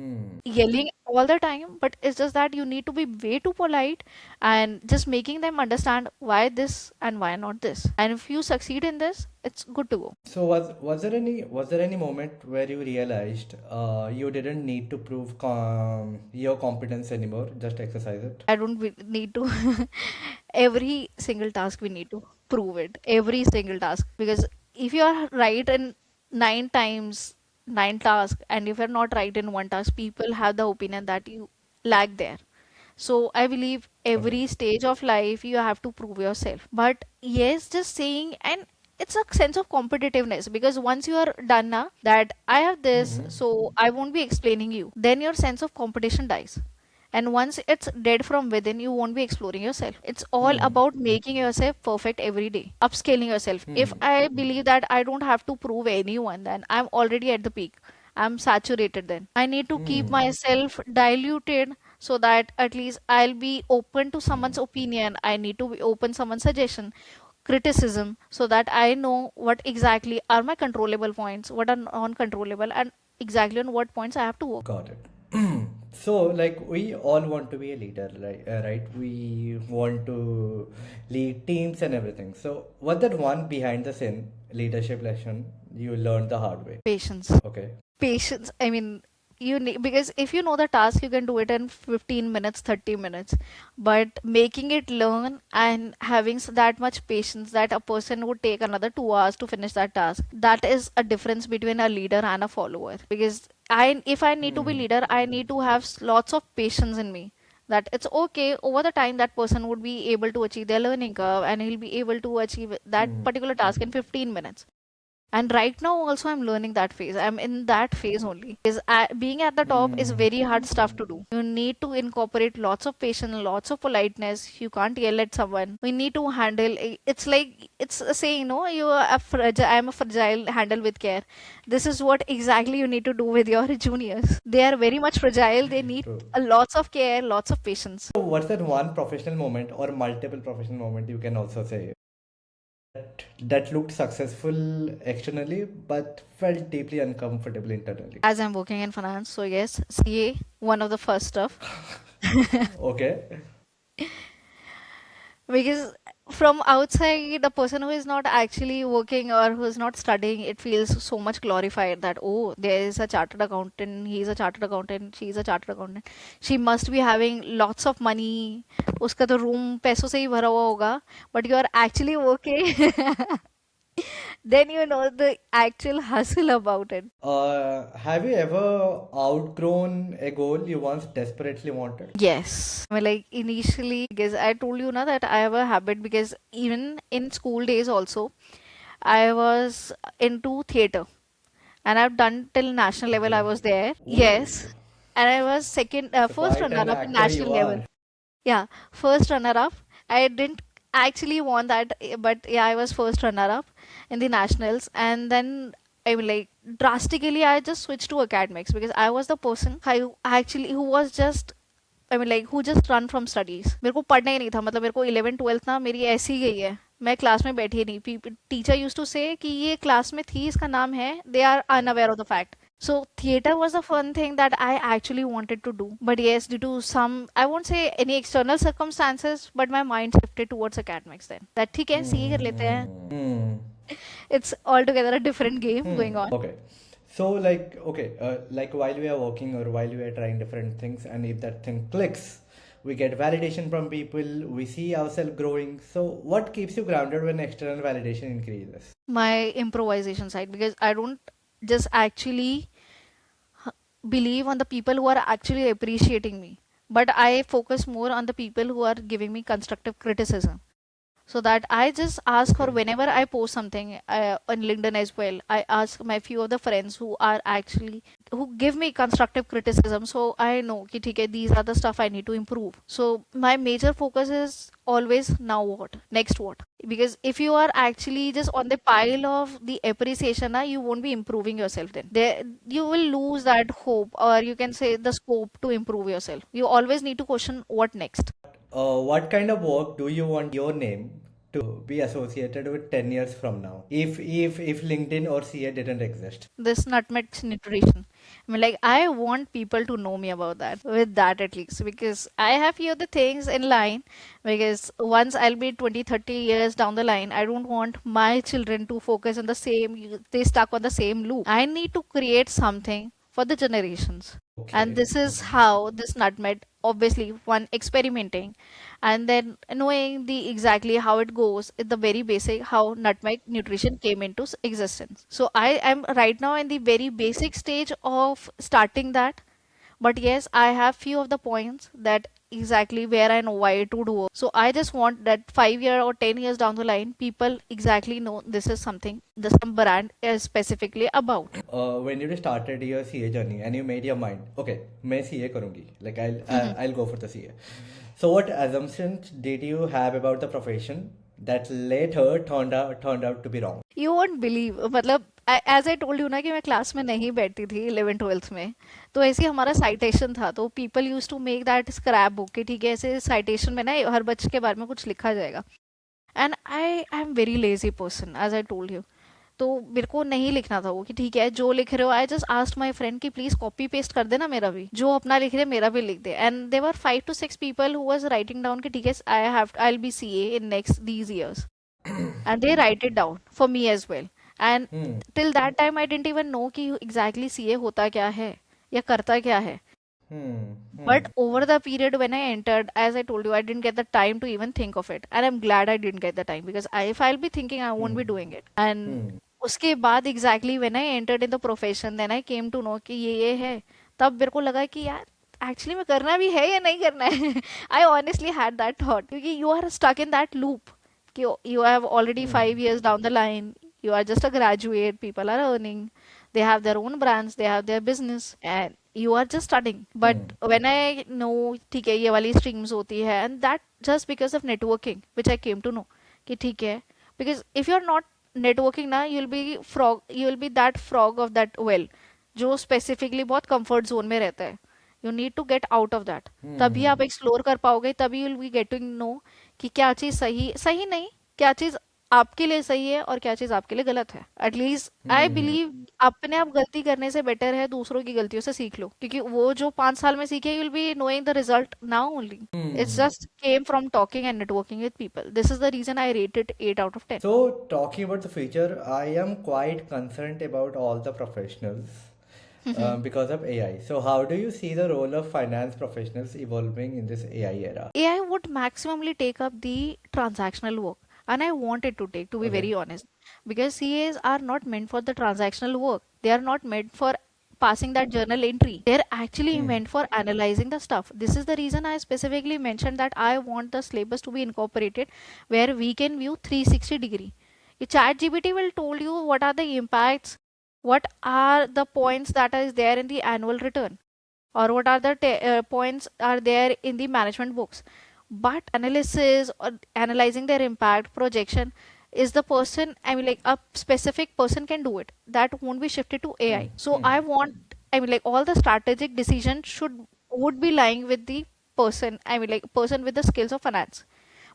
Speaker 2: yelling all the time, but it's just that you need to be way too polite and just making them understand why this and why not this. And if you succeed in this, it's good to go.
Speaker 1: So was there any moment where you realized you didn't need to prove your competence anymore, just exercise it?
Speaker 2: I don't need to. Every single task we need to prove it. Every single task. Because if you are right in 9 times, 9 tasks, and if you're not right in one task, people have the opinion that you lack there. So I believe
Speaker 1: Okay.
Speaker 2: every stage of life you have to prove yourself. But yes, just saying, and it's a sense of competitiveness, because once you are done now that I have this, so I won't be explaining you, then your sense of competition dies. And once it's dead from within, you won't be exploring yourself. It's all about making yourself perfect every day, upscaling yourself. If I believe that I don't have to prove anyone, then I'm already at the peak. I'm saturated then. I need to keep myself diluted so that at least I'll be open to someone's opinion. I need to be open someone's suggestion, criticism, so that I know what exactly are my controllable points, what are non-controllable, and exactly on what points I have to work.
Speaker 1: Got it. So, like, we all want to be a leader, right? Right? We want to lead teams and everything. So, what that one behind the scene leadership lesson you learned the hard way?
Speaker 2: Patience.
Speaker 1: Okay.
Speaker 2: Patience. I mean, you need, because if you know the task, you can do it in 15 minutes, 30 minutes. But making it learn and having that much patience that a person would take another 2 hours to finish that task, that is a difference between a leader and a follower. Because if I need to be leader, I need to have lots of patience in me. That it's okay, over the time that person would be able to achieve their learning curve and he'll be able to achieve that particular task in 15 minutes. And right now also I'm learning that phase. I'm in that phase only. Is being at the top is very hard stuff to do. You need to incorporate lots of patience, lots of politeness. You can't yell at someone. We need to handle it's like it's a saying, no, you are a fragile, I'm a fragile, handle with care. This is what exactly you need to do with your juniors. They are very much fragile. They need
Speaker 1: True.
Speaker 2: a lots of care, lots of patience.
Speaker 1: So, what's that one professional moment or multiple professional moment you can also say that looked successful externally but felt deeply uncomfortable internally?
Speaker 2: As I'm working in finance, so yes, CA, one of the first stuff.
Speaker 1: Okay.
Speaker 2: Because from outside, the person who is not actually working or who is not studying, it feels so much glorified that, oh, there is a chartered accountant, he's a chartered accountant, she's a chartered accountant. She must be having lots of money. उसका तो room पैसों से ही भरा हुआ होगा. But you are actually working. Then you know the actual hustle about it.
Speaker 1: Have you ever outgrown a goal you once desperately wanted?
Speaker 2: Yes. I mean, like initially, because I told you now that I have a habit, because even in school days also, I was into theater and I've done till national level. I was there. Yes.
Speaker 1: Ooh,
Speaker 2: And I was second, first
Speaker 1: quite
Speaker 2: runner
Speaker 1: an
Speaker 2: up in
Speaker 1: actor
Speaker 2: national
Speaker 1: you
Speaker 2: level.
Speaker 1: are.
Speaker 2: Yeah, first runner up. I didn't actually want that, but yeah, I was first runner up in the nationals. And then I mean, like drastically, I just switched to academics because I was the person who was just, I mean like who just run from studies. मेरे को पढ़ना ही नहीं था, मतलब मेरे को 11th 12th ना मेरी ऐसी ही गई है. मैं क्लास में बैठी ही नहीं. टीचर यूज टू से कि ये क्लास में थी, इसका नाम है, they are unaware of the fact. So theater was the fun thing that I actually wanted to do. But yes, due to some, I won't say any external circumstances, but my mind shifted towards academics then. That ठीक है, CA कर लेते हैं.
Speaker 1: Hmm.
Speaker 2: It's altogether a different game going on.
Speaker 1: Okay. So, like, okay, like while we are working or while we are trying different things, and if that thing clicks, we get validation from people, we see ourselves growing. So, what keeps you grounded when external validation increases?
Speaker 2: My improvisation side, because I don't just actually believe on the people who are actually appreciating me, but I focus more on the people who are giving me constructive criticism. So that I just ask for
Speaker 1: Okay.
Speaker 2: whenever I post something on LinkedIn as well. I ask my few of the friends who are actually who give me constructive criticism. So I know कि ठीक है, these are the stuff I need to improve. So my major focus is always now what, next what. Because if you are actually just on the pile of the appreciation, you won't be improving yourself then. There, you will lose that hope, or you can say the scope to improve yourself. You always need to question what next.
Speaker 1: What kind of work do you want your name to be associated with 10 years from now? If LinkedIn or CA didn't exist.
Speaker 2: This nutmeg nutrition. I mean, like, I want people to know me about that, with that at least, because I have few other things in line. Because once I'll be 20, 30 years down the line, I don't want my children to focus on the same, they stuck on the same loop. I need to create something for the generations. And
Speaker 1: Okay.
Speaker 2: this is how this nutmeg, obviously, one experimenting and then knowing the exactly how it goes, the very basic how nutmeg nutrition came into existence. So I am right now in the very basic stage of starting that. But yes, I have few of the points that exactly where and why to do. So I just want that 5 year or 10 years down the line, people exactly know this is something the some brand is specifically about.
Speaker 1: When you started your CA journey and you made your mind, okay, मैं CA करूँगी, like I'll go for the CA. So what assumptions did you have about the profession that later turned out to be wrong?
Speaker 2: You won't believe, मतलब as I told you ना कि मैं class में नहीं बैठती थी 11th 12th में, तो ऐसे ही हमारा साइटेशन था, तो people use to make that scrapbook कि ठीक है ऐसे साइटेशन में ना हर बच्चे के बारे में कुछ लिखा जाएगा। And I am very lazy person as I told you, तो मेरे को नहीं लिखना था वो कि ठीक है जो लिख रहे हो, I just asked my friend कि प्लीज कॉपी पेस्ट कर देना, मेरा भी जो अपना लिख रहे मेरा भी लिख दे। And there were 5 to 6 people who was writing down कि ठीक है I will be CA in next these years, and they write it down for me as well. And
Speaker 1: Hmm.
Speaker 2: till that time I didn't even know कि exactly CA होता क्या है या करता क्या है.
Speaker 1: Hmm.
Speaker 2: But over the period when I entered, as I told you, I didn't get the time to even think of it, and I'm glad I didn't get the time because if I'll be thinking, I won't be doing it. And
Speaker 1: Hmm.
Speaker 2: उसके बाद exactly when I entered in the profession, then I came to know कि ये है, तब मेरे को लगा कि यार एक्चुअली में करना भी है या नहीं करना है। I honestly had that thought क्योंकि you are stuck in that loop कि you have already 5 years down the line, you are just a graduate, people are earning, they have their own brands, they have their business, and you are just studying. But when I know ठीक है ये वाली streams होती है, and that just because of networking which I came to know कि ठीक है, because if you are not networking ना, you will be that frog of that well जो specifically बहुत comfort zone में रहता है। You need to get out of that, तभी आप एक्सप्लोर कर पाओगे, तभी you will be getting know कि क्या चीज सही सही नहीं, क्या चीज आपके लिए सही है और क्या चीज आपके लिए गलत है। एटलीस्ट आई बिलीव अपने आप गलती करने से बेटर है दूसरों की गलतियों से सीख लो, क्योंकि वो जो 5 साल में सीखे you will be knowing the result now only. It's just came from talking and networking with people. This is the reason I rate it 8 out of 10।
Speaker 1: So, talking about the future, I am quite concerned about all the professionals because of AI. So, how do you see the role of finance professionals evolving in this AI era?
Speaker 2: AI would maximally take up the transactional work, and I want it to take, to be
Speaker 1: Okay.
Speaker 2: very honest, because CAs are not meant for the transactional work. They are not meant for passing that journal entry. They're actually meant for analyzing the stuff. This is the reason I specifically mentioned that I want the syllabus to be incorporated where we can view 360-degree. Chat GPT will told you what are the impacts, what are the points that is there in the annual return, or what are the points are there in the management books. But analysis or analyzing their impact projection is the person, I mean, like a specific person can do it. That won't be shifted to AI. So I want, I mean, like all the strategic decisions would be lying with the person, I mean, like person with the skills of finance,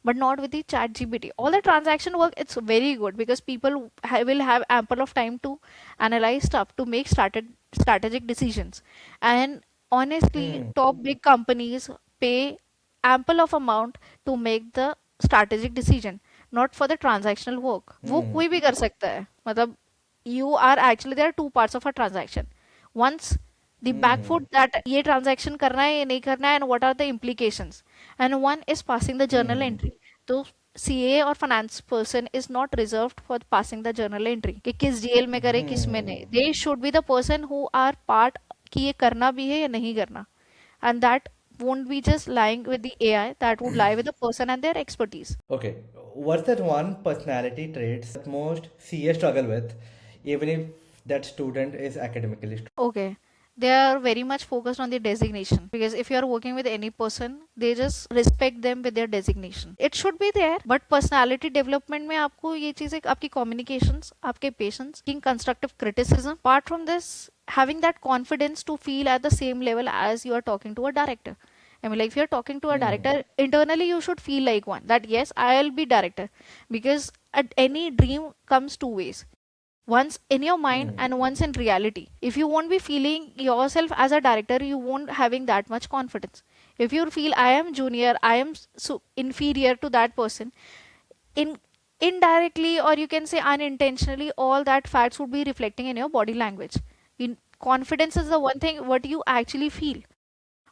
Speaker 2: but not with the chat GPT. All the transaction work, it's very good because people will have ample of time to analyze stuff to make strategic decisions. And honestly, top big companies pay ample of amount to make the strategic decision, not for the transactional work. वो कोई भी कर सकता है, मतलब you are actually, there are two parts of a transaction. Once the back foot that ये transaction करना है ये नहीं करना है, and what are the implications, and one is passing the journal entry. तो CA और finance person is not reserved for passing the journal entry कि किस जेल में करे किस में नहीं. They should be the person who are part कि ये करना भी है या नहीं करना, and that won't be just lying with the AI, that would lie with the person and their expertise.
Speaker 1: Okay. What's that one personality traits that most CA struggle with, even if that student is academically strong?
Speaker 2: Okay. They are very much focused on the designation because if you are working with any person, they just respect them with their designation. It should be there, but personality development में आपको ये चीजें आपकी communications, आपके patience, taking constructive criticism. Apart from this, having that confidence to feel at the same level as you are talking to a director. I mean, like if you're talking to a director, internally you should feel like one that yes, I'll be director, because at any dream comes two ways, once in your mind and once in reality. If you won't be feeling yourself as a director, you won't having that much confidence. If you feel I am junior, I am so inferior to that person, in indirectly or you can say unintentionally, all that facts would be reflecting in your body language. In confidence is the one thing what you actually feel.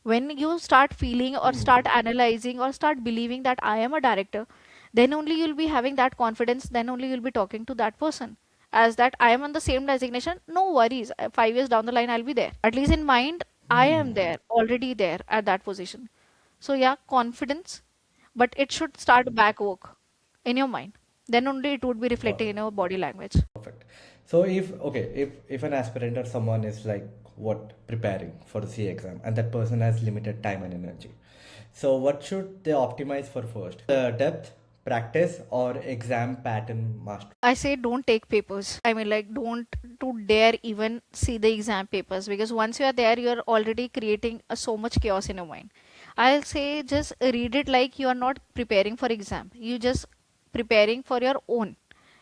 Speaker 2: When you start feeling or start analyzing or start believing that I am a director, then only you'll be having that confidence, then only you'll be talking to that person as that I am on the same designation, no worries, 5 years down the line I'll be there. At least in mind, I am there, already there at that position. So yeah, confidence, but it should start back work in your mind. Then only it would be
Speaker 1: Got
Speaker 2: reflecting
Speaker 1: it.
Speaker 2: in your body language.
Speaker 1: Perfect. So if okay, if an aspirant or someone is like what preparing for the CA exam and that person has limited time and energy, so what should they optimize for first? The depth, practice, or exam pattern master?
Speaker 2: I say don't take papers. I mean, like, don't to dare even see the exam papers, because once you are there, you are already creating so much chaos in your mind. I'll say just read it like you are not preparing for exam. You just preparing for your own.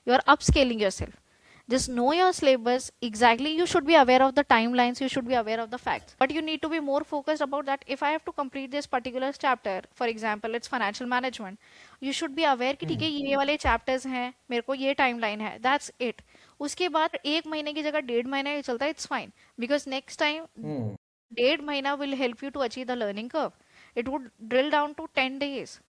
Speaker 2: You are upscaling yourself. Just know your syllabus exactly. You should be aware of the timelines, you should be aware of the facts, but you need to be more focused about that. If I have to complete this particular chapter, for example it's financial management, you should be aware कि ठीक है ये वाले chapters हैं, मेरे को ये timeline है, that's it. उसके बाद एक महीने की जगह 1.5 महीना ही चलता है, it's fine, because next time
Speaker 1: Hmm.
Speaker 2: 1.5 महीना will help you to achieve the learning curve. It would drill down to 10 days.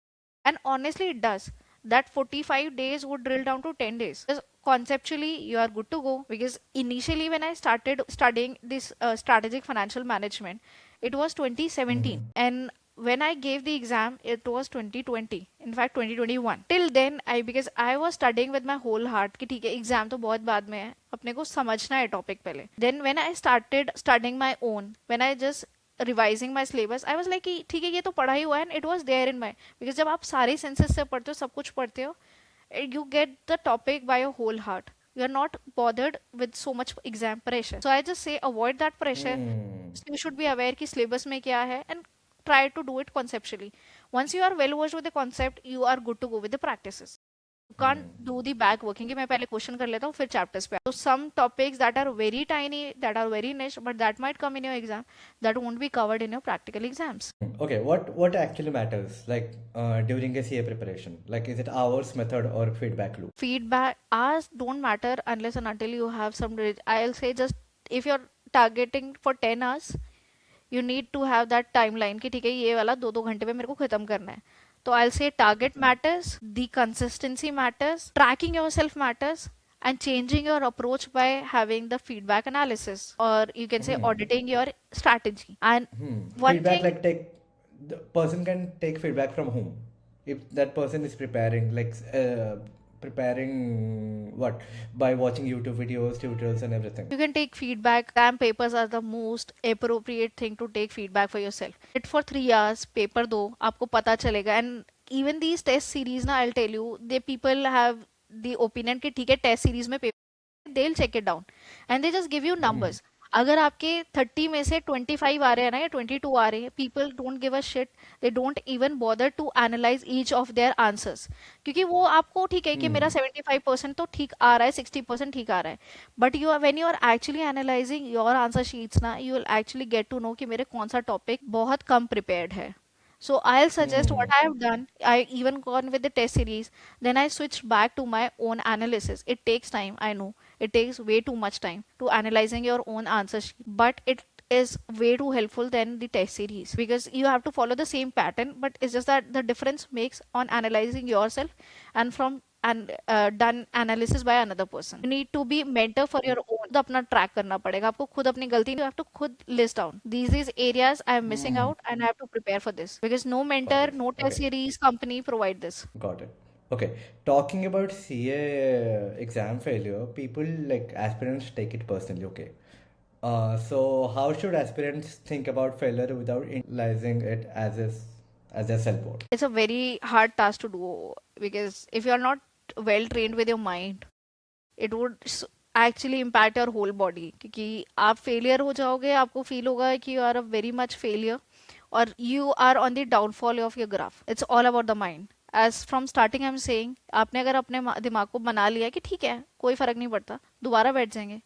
Speaker 2: And honestly, it does. That 45 days would drill down to 10 days. Because conceptually, you are good to go. Because initially, when I started studying this strategic financial management, it was 2017. And when I gave the exam, it was 2020. In fact, 2021. Till then, because I was studying with my whole heart कि ठीक है exam तो बहुत बाद में है, अपने को समझना है टॉपिक पहले. Then when I started studying my own, when I just revising my syllabus, I was like कि ठीक है ये तो पढ़ा ही हुआ है, and it was there in my, because जब आप सारे सेंसेस से पढ़ते हो, सब कुछ पढ़ते हो, you get the topic by your whole heart. You are not bothered with so much exam pressure. So I just say avoid that pressure.
Speaker 1: Hmm.
Speaker 2: You should be aware कि syllabus में क्या है, and try to do it conceptually. Once you are well versed with the concept, you are good to go with the practices. You can't do the back working कि मैं पहले question कर लेता हूँ फिर चैप्टर्स पे. So some topics that are very tiny, that are very niche, but that might come in your exam, that won't be covered in your practical exams.
Speaker 1: Okay, what actually matters like during a CA preparation? Like, is it hours, method, or feedback loop?
Speaker 2: Feedback hours don't matter unless and until you have some I'll say just if you're targeting for 10 hours, you need to have that timeline कि ठीक है ये वाला 2-2 घंटे में मेरे को खत्म करना है. तो I'll say target matters, the consistency matters, tracking yourself matters, and changing your approach by having the feedback analysis, or you can say auditing your strategy. And one
Speaker 1: Feedback,
Speaker 2: thing,
Speaker 1: like, take the person can take feedback from whom? If that person is preparing, like preparing what by watching YouTube videos, tutorials, and everything.
Speaker 2: you can take feedback. Exam papers are the most appropriate thing to take feedback for yourself. It for 3 hours, paper दो, आपको पता चलेगा. And even these test series ना, I'll tell you, the people have the opinion कि ठीक है test series में paper, they'll check it down and they just give you numbers. अगर आपके 30 में से 25 आ रहे हैं ना, या 22 आ रहे हैं, people don't give a shit. They don't even bother to analyse each of their answers, क्योंकि वो आपको ठीक है कि मेरा 75% तो ठीक आ रहा है, 60% ठीक आ रहा है, but you when you are actually analysing your answer sheets ना, you will actually get to know कि मेरे कौन सा टॉपिक बहुत कम प्रिपेयर्ड है. So I'll suggest what I have done. I even gone with the test series. Then I switched back to my own analysis. It takes time. I know it takes way too much time to analyzing your own answer sheet, but it is way too helpful than the test series, because you have to follow the same pattern, but it's just that the difference makes on analyzing yourself and from and done analysis by another person. You need to be mentor for your own. खुद अपना track करना पड़ेगा आपको, खुद अपनी गलती you have to खुद list down these areas I am missing out and I have to prepare for this, because no
Speaker 1: Got
Speaker 2: mentor,
Speaker 1: it.
Speaker 2: no test
Speaker 1: Okay.
Speaker 2: series company provide this.
Speaker 1: Got it. Okay. Talking about CA exam failure, people like aspirants take it personally. Okay. So how should aspirants think about failure without internalizing it as a self-worth?
Speaker 2: It's a very hard task to do, because if you are not well trained with your mind, it would actually impact your whole body, क्योंकि आप failure हो जाओगे, आपको feel होगा कि you are a very much failure, और you are on the downfall of your graph. It's all about the mind. As from starting I am saying, आपने अगर अपने दिमाग को बना लिया कि ठीक है कोई फर्क नहीं पड़ता, दोबारा बैठ जाएंगे,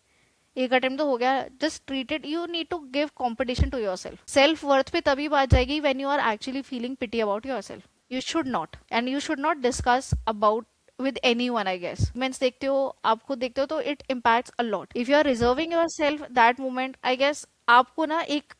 Speaker 2: एक अटेम्प्ट तो हो गया, just treat it. You need to give competition to yourself. Self worth पे तभी बात जाएगी when you are actually feeling pity about yourself. You should not, and you should not discuss about with anyone, I guess. Means देखते हो, आप खुद देखते हो, तो it impacts a lot. If you are reserving yourself that moment, I guess आपको ना एक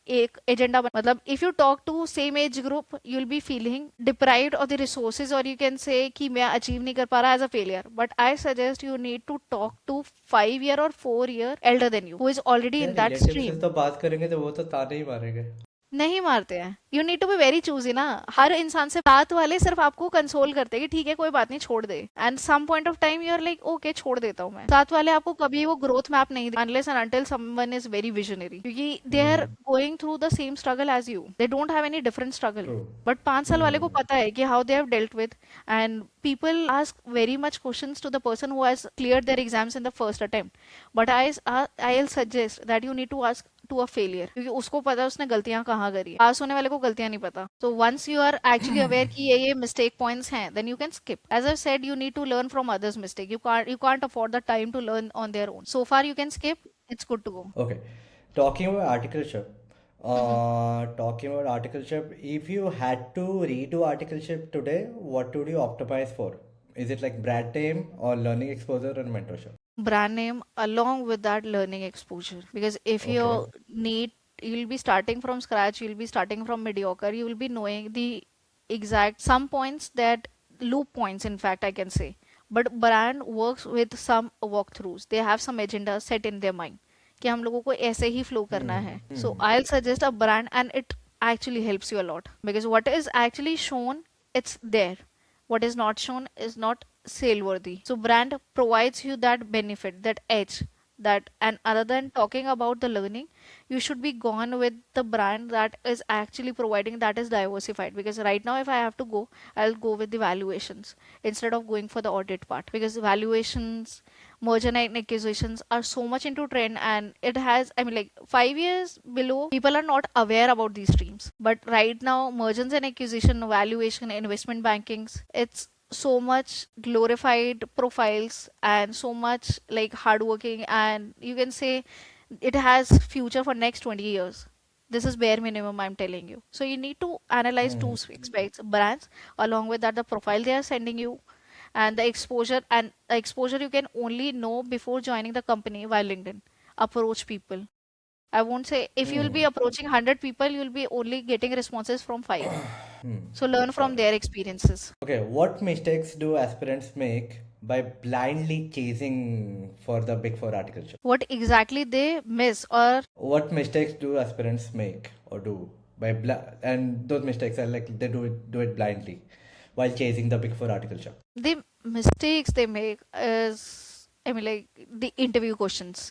Speaker 2: एजेंडा मतलब if you talk to same age group, you'll be feeling deprived of the resources, or you can say कि मैं achieve नहीं कर पा रहा as a failure. But I suggest you need to talk to 5 year or 4 year elder than you, who is already
Speaker 1: यार
Speaker 2: in that
Speaker 1: relative से
Speaker 2: stream.
Speaker 1: तो बात करेंगे तो वो तो ताने ही मारेंगे.
Speaker 2: नहीं मारते हैं। You need to be very choosy ना। हर इंसान से साथ वाले सिर्फ आपको कंसोल करते हैं कि ठीक है कोई बात नहीं छोड़ दे, and some point of time you are like okay छोड़ देता हूँ मैं। साथ वाले आपको कभी वो ग्रोथ मैप नहीं दे unless and until someone is very visionary, क्योंकि they are going through the same struggle as you, they don't have any different struggle.
Speaker 1: True.
Speaker 2: But 5 साल वाले को पता है कि how they have dealt with, and people ask very much questions to the person who has cleared their exams in the first attempt, but I'll suggest that you need to ask to a failure, क्योंकि उसको पता है उसने गलतियां कहाँ करी है, पास होने वाले को गलतियां नहीं पता। So once you are actually aware कि ये मिस्टेक पॉइंट्स हैं, then you can skip. As I said you need to learn from others mistake, you can't afford the time to learn on their own. So far you can skip, it's good to go.
Speaker 1: Okay. Talking about articleship. Talking about articleship, if you had to redo articleship today, what would you optimize for? Is it like brand name or learning exposure and mentorship?
Speaker 2: Brand name along with that learning exposure, because if you
Speaker 1: Okay.
Speaker 2: need, you'll be starting from scratch, you'll be starting from mediocre, you will be knowing the exact some points, that loop points in fact I can say. But brand works with some walkthroughs, they have some agenda set in their mind कि हम लोगों को ऐसे ही flow करना है। So I suggest a brand and it actually helps you a lot, because what is actually shown, it's there. What is not shown is not sale worthy. So brand provides you that benefit, that edge, that, and other than talking about the learning, you should be gone with the brand that is actually providing, that is diversified. Because right now if I have to go, I'll go with the valuations instead of going for the audit part, because valuations, merger and acquisitions are so much into trend, and it has, I mean, like 5 years below, people are not aware about these streams, but right now mergers and acquisition, valuation, investment bankings, it's so much glorified profiles and so much like hardworking, and you can say it has future for next 20 years. This is bare minimum I'm telling you. So you need to analyze two aspects: brands, along with that the profile they are sending you, and the exposure. And the exposure you can only know before joining the company via LinkedIn. Approach people. I won't say if you'll be approaching 100 people, you'll be only getting responses from 5. So learn from
Speaker 1: Got it.
Speaker 2: their experiences.
Speaker 1: Okay, what mistakes do aspirants make by blindly chasing for the Big Four articleship?
Speaker 2: What exactly they miss, or
Speaker 1: What mistakes do aspirants make or do by and those mistakes are like they do it blindly while chasing the Big Four articleship.
Speaker 2: the mistakes they make is, I mean, like the interview questions.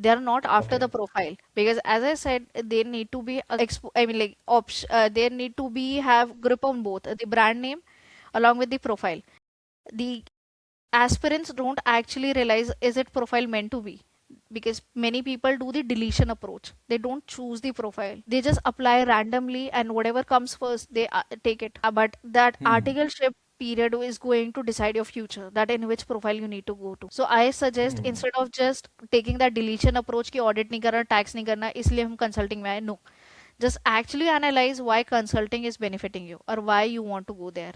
Speaker 2: They are not after
Speaker 1: Okay.
Speaker 2: the profile, because as I said, they need to be I mean, like they need to be have grip on both the brand name along with the profile. The aspirants don't actually realize is it profile meant to be, because many people do the deletion approach, they don't choose the profile, they just apply randomly and whatever comes first they take it. But that articleship period is going to decide your future, that in which profile you need to go to. So I suggest instead of just taking that deletion approach ki audit nahi karna, tax nahi karna, isliye hum consulting mein aaye, no, just actually analyze why consulting is benefiting you or why you want to go there.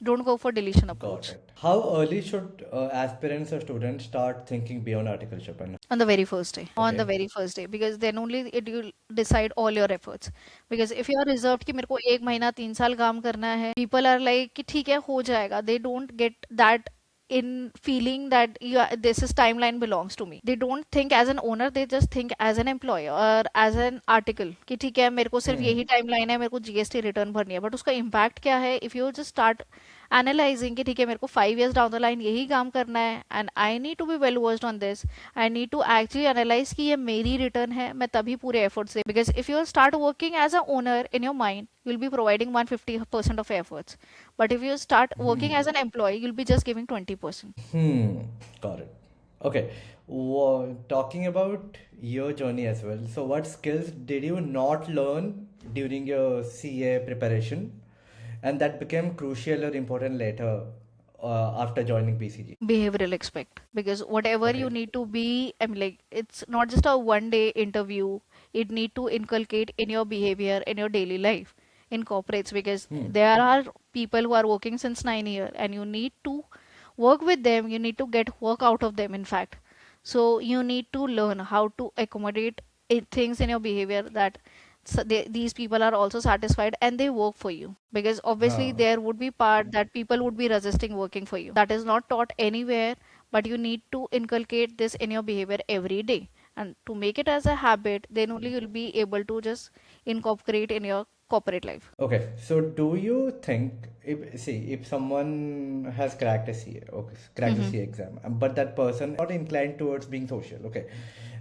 Speaker 2: Don't go for deletion
Speaker 1: Got
Speaker 2: approach.
Speaker 1: it. How early should aspirants or students start thinking beyond articleship? And
Speaker 2: On the very first day, on the
Speaker 1: okay.
Speaker 2: very first day, because then only it will decide all your efforts. Because if you are reserved कि मेरे को 1 महीना 3 साल काम करना है, people are like कि ठीक है हो जाएगा, they don't get that in feeling that this is timeline belongs to me. They don't think as an owner, they just think as an employee or as an article कि ठीक है मेरे को सिर्फ यही timeline है, मेरे को GST return भरनी है, but उसका impact क्या है if you just start analysing कि ठीक है मेरे को 5 years डाउन द लाइन यही काम करना है, and I need to be well versed on this, I need to actually analyse कि ये मेरी रिटर्न है, मैं तभी पूरे एफर्ट्स दे, because if you start working as a owner in your mind you'll be providing 150% of efforts, but if you start working as an employee you'll be just giving 20%.
Speaker 1: Got it. Okay. Talking about your journey as well. So, what skills did you not learn during your CA preparation, and that became crucial or important later after joining BCG?
Speaker 2: Behavioral aspect, because whatever you
Speaker 1: Okay.
Speaker 2: need to be, I mean, like it's not just a 1 day interview, it need to inculcate in your behavior in your daily life in corporates, because there are people who are working since 9 years and you need to work with them, you need to get work out of them in fact. So you need to learn how to accommodate things in your behavior, that these people are also satisfied and they work for you, because obviously
Speaker 1: Huh.
Speaker 2: there would be part that people would be resisting working for you, that is not taught anywhere, but you need to inculcate this in your behavior every day, and to make it as a habit, then only you'll be able to just incorporate in your corporate life.
Speaker 1: Okay, so do you think if someone has cracked a CA, okay, cracked the CA exam, but that person not inclined towards being social, okay,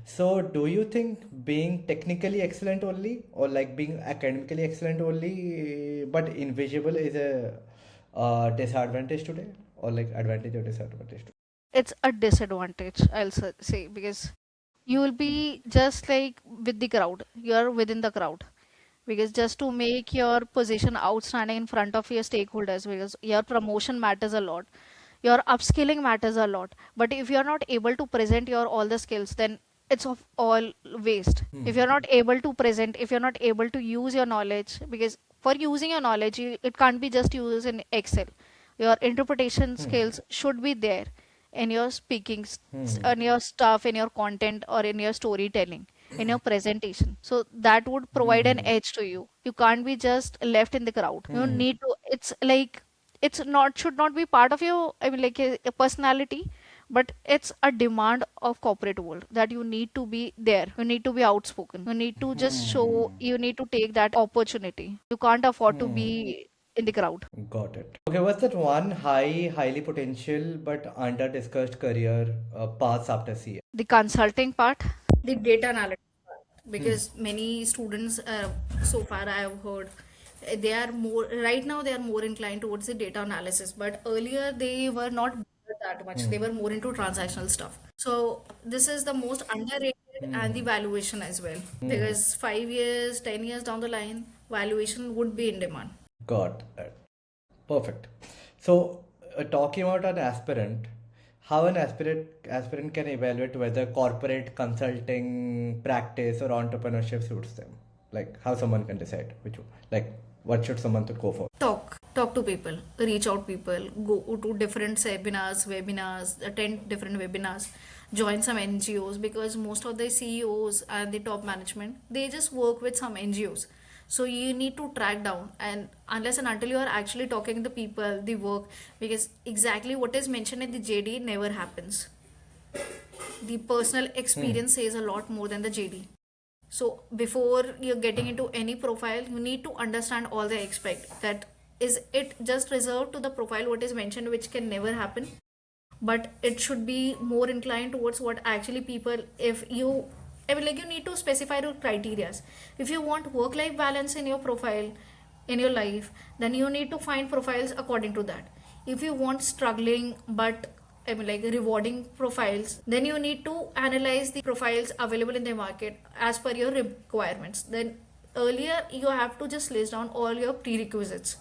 Speaker 1: so do you think being technically excellent only, or like being academically excellent only, but invisible is a disadvantage today, or like advantage or disadvantage today?
Speaker 2: It's a disadvantage, I'll say, because you will be just like with the crowd. You're within the crowd. Because just to make your position outstanding in front of your stakeholders, because your promotion matters a lot, your upskilling matters a lot. But if you're not able to present your all the skills, then it's of all waste. If you're not able to present, if you're not able to use your knowledge, because for using your knowledge, it can't be just used in Excel. Your interpretation skills should be there in your speaking, in your stuff, in your content, or in your storytelling, in your presentation. So that would provide an edge to you. You can't be just left in the crowd. You need to, it's like, it's not, should not be part of your, I mean, like a personality, but it's a demand of corporate world that you need to be there. You need to be outspoken. You need to just show, you need to take that opportunity. You can't afford to be in the crowd.
Speaker 1: Got it. Okay, what's that one highly potential but under discussed career paths after CA?
Speaker 2: The consulting part, the data analytics part, because many students, so far I have heard, they are more, right now they are more inclined towards the data analysis, but earlier they were not that much. They were more into transactional stuff. So this is the most underrated, and the valuation as well, because 5 years, 10 years down the line, valuation would be in demand.
Speaker 1: Got it. Perfect. So, talking about an aspirant, how an aspirant can evaluate whether corporate consulting practice or entrepreneurship suits them? Like how someone can decide which one, like what should someone to go for?
Speaker 2: Talk to people, reach out people, go to different seminars, webinars, attend different webinars, join some NGOs, because most of the CEOs and the top management, they just work with some NGOs. So you need to track down, and unless and until you are actually talking to the people, the work, because exactly what is mentioned in the JD never happens. The personal experience says a lot more than the JD. So before you're getting into any profile, you need to understand all the aspect, that is it just reserved to the profile what is mentioned, which can never happen, but it should be more inclined towards what actually people, if you, I mean, like, you need to specify your criterias. If you want work life balance in your profile, in your life, then you need to find profiles according to that. If you want struggling but, I mean, like, rewarding profiles, then you need to analyze the profiles available in the market as per your requirements. Then earlier you have to just list down all your prerequisites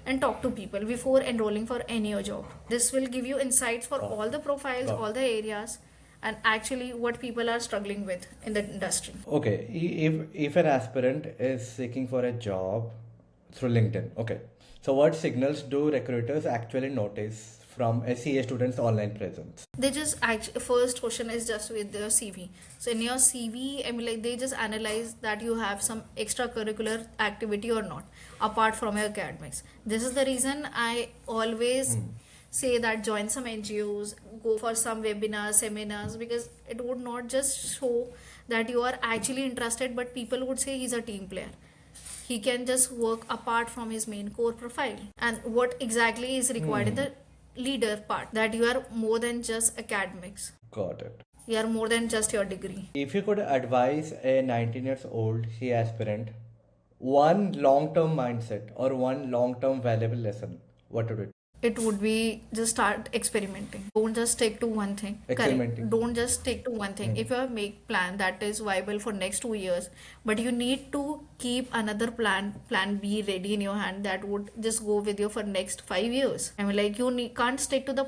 Speaker 2: and talk to people before enrolling for any job. This will give you insights for all the profiles, all the areas, and actually what people are struggling with in the industry.
Speaker 1: Okay, if an aspirant is seeking for a job through LinkedIn, okay, so what signals do recruiters actually notice from a CA student's online presence?
Speaker 2: They just actually, first question is just with their CV. So in your CV, I mean, like, they just analyze that you have some extracurricular activity or not apart from your academics. This is the reason I always say that join some NGOs, go for some webinars, seminars, because it would not just show that you are actually interested, but people would say he's a team player. He can just work apart from his main core profile, and what exactly is required in the leader part, that you are more than just academics,
Speaker 1: Got it.
Speaker 2: you are more than just your degree.
Speaker 1: If you could advise a 19 years old CA aspirant one long-term mindset or one long-term valuable lesson, what would it?
Speaker 2: It would be just start experimenting. Don't just stick to one thing. Correct.
Speaker 1: Experimenting.
Speaker 2: Don't just stick to one thing. If you have make plan that is viable for next 2 years, but you need to keep another plan B ready in your hand that would just go with you for next 5 years. I mean, like, can't stick to the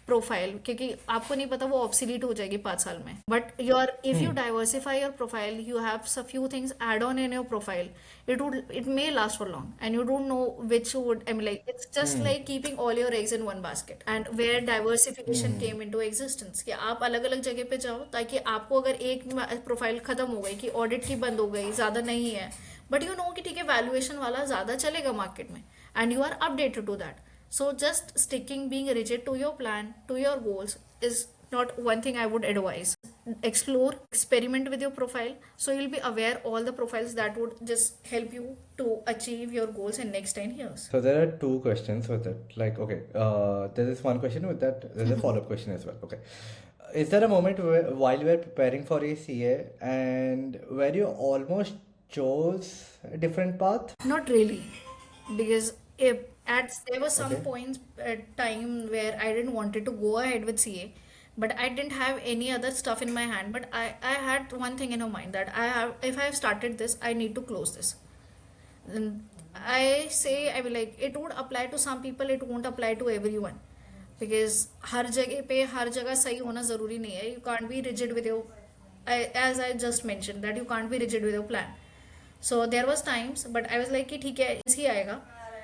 Speaker 2: profile, क्योंकि आपको नहीं पता वो obsolete हो जाएगी 5 साल में. But your, if you diversify your profile, you have some few things add on in your profile, it may last for long, and you don't know which would, I mean, like, it's just like keeping all your eggs in one basket, and where diversification came into existence, कि आप अलग अलग जगह पे जाओ, ताकि आपको अगर एक प्रोफाइल खत्म हो गई, कि ऑडिट की बंद हो गई, ज्यादा नहीं है, बट यू नो कि ठीक है वैल्यूएशन वाला ज्यादा चलेगा मार्केट में, and you are updated to that. So just sticking, being rigid to your plan, to your goals is not one thing I would advise. explore, experiment with your profile, so you'll be aware all the profiles that would just help you to achieve your goals in next 10 years.
Speaker 1: So there are two questions with it. Like, okay, there is one question with that. There's a follow-up question as well. Okay, is there a moment where, while you were preparing for a CA and where you almost chose a different path?
Speaker 2: Not really, because if there were some
Speaker 1: Okay.
Speaker 2: points at time where I didn't wanted to go ahead with CA, but I didn't have any other stuff in my hand. But I had one thing in my mind that I have, if I have started this, I need to close this. And I say, I mean, like, it would apply to some people, it won't apply to everyone, because हर जगह पे हर जगह सही होना जरूरी नहीं है. You can't be rigid with your, as I just mentioned, that you can't be rigid with your plan. So there was times, but I was like कि ठीक है ही आएगा.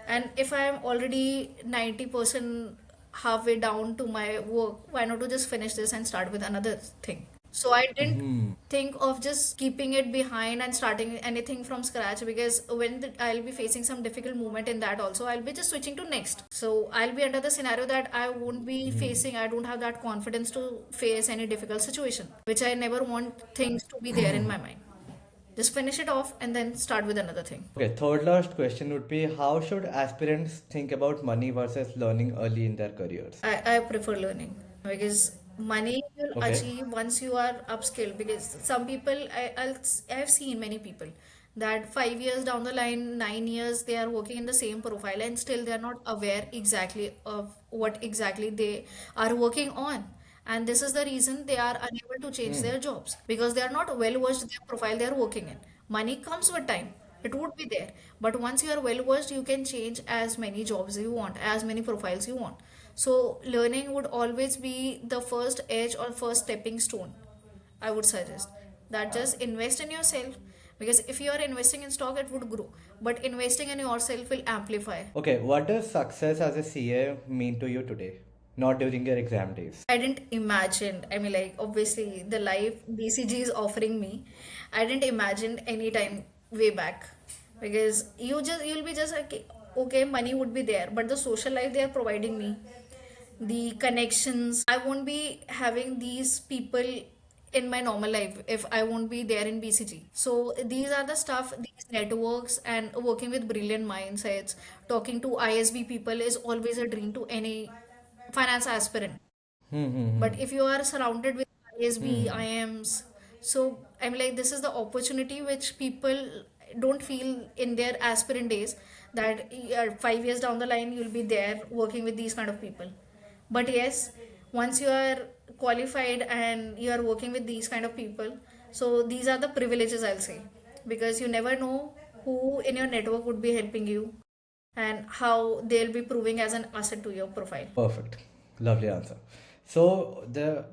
Speaker 2: And if I am already 90% halfway down to my work, why not to just finish this and start with another thing? So I didn't think of just keeping it behind and starting anything from scratch, because when I'll be facing some difficult moment in that also, I'll be just switching to next. So I'll be under the scenario that I won't be facing, I don't have that confidence to face any difficult situation, which I never want things to be there in my mind. Just finish it off and then start with another thing.
Speaker 1: Okay, third last question would be how should aspirants think about money versus learning early in their careers?
Speaker 2: I prefer learning, because money you'll
Speaker 1: Okay.
Speaker 2: achieve once you are upskilled. Because some people, I've seen many people that 5 years down the line, 9 years, they are working in the same profile and still they are not aware exactly of what exactly they are working on. And this is the reason they are unable to change their jobs, because they are not well versed in their profile they are working in. Money comes with time, it would be there, but once you are well versed, you can change as many jobs you want, as many profiles you want. So learning would always be the first edge or first stepping stone. I would suggest that just invest in yourself, because if you are investing in stock, it would grow, but investing in yourself will amplify.
Speaker 1: Okay, what does success as a CA mean to you today? Not during your exam days.
Speaker 2: I didn't imagine, I mean, like, obviously, the life BCG is offering me, I didn't imagine any time way back, because you'll be just like, okay, money would be there, but the social life they are providing me, the connections, I won't be having these people in my normal life if I won't be there in BCG. So these are the stuff, these networks, and working with brilliant mindsets, talking to ISB people is always a dream to any finance aspirant. But if you are surrounded with ISB, IMs, so I'm like, this is the opportunity which people don't feel in their aspirant days, that 5 years down the line you'll be there working with these kind of people. But yes, once you are qualified and you are working with these kind of people, so these are the privileges, I'll say, because you never know who in your network would be helping you and how they'll be proving as an asset to your profile.
Speaker 1: Perfect. Lovely answer. So the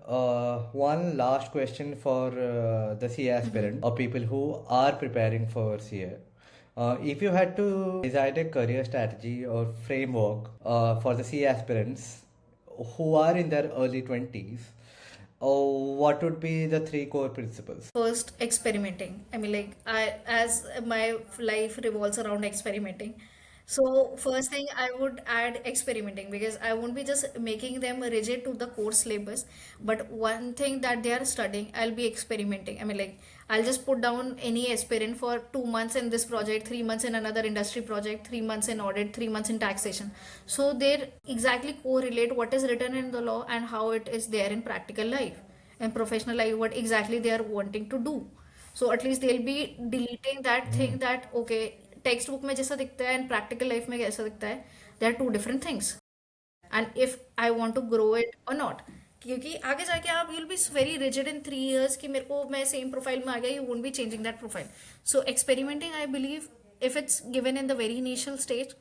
Speaker 1: one last question for the CA aspirant or people who are preparing for CA. If you had to decide a career strategy or framework for the CA aspirants who are in their early 20s, what would be the three core principles?
Speaker 2: First, experimenting. I mean, like, as my life revolves around experimenting, so first thing I would add experimenting, because I won't be just making them rigid to the course syllabus, but one thing that they are studying, I'll be experimenting. I mean, like, I'll just put down any aspirant for 2 months in this project, 3 months in another industry project, 3 months in audit, 3 months in taxation. So they exactly correlate what is written in the law and how it is there in practical life and professional life, what exactly they are wanting to do. So at least they'll be deleting that thing that, okay, text book में जैसा दिखता है and practical life में कैसा दिखता है, they are two different things. And if I want to grow it और not, क्योंकि आगे जाके आप will be very rigid in 3 years कि मेरे को मैं सेम प्रोफाइल में आ गया, you won't be changing that profile. So experimenting, I believe, if it's given in the very initial stage,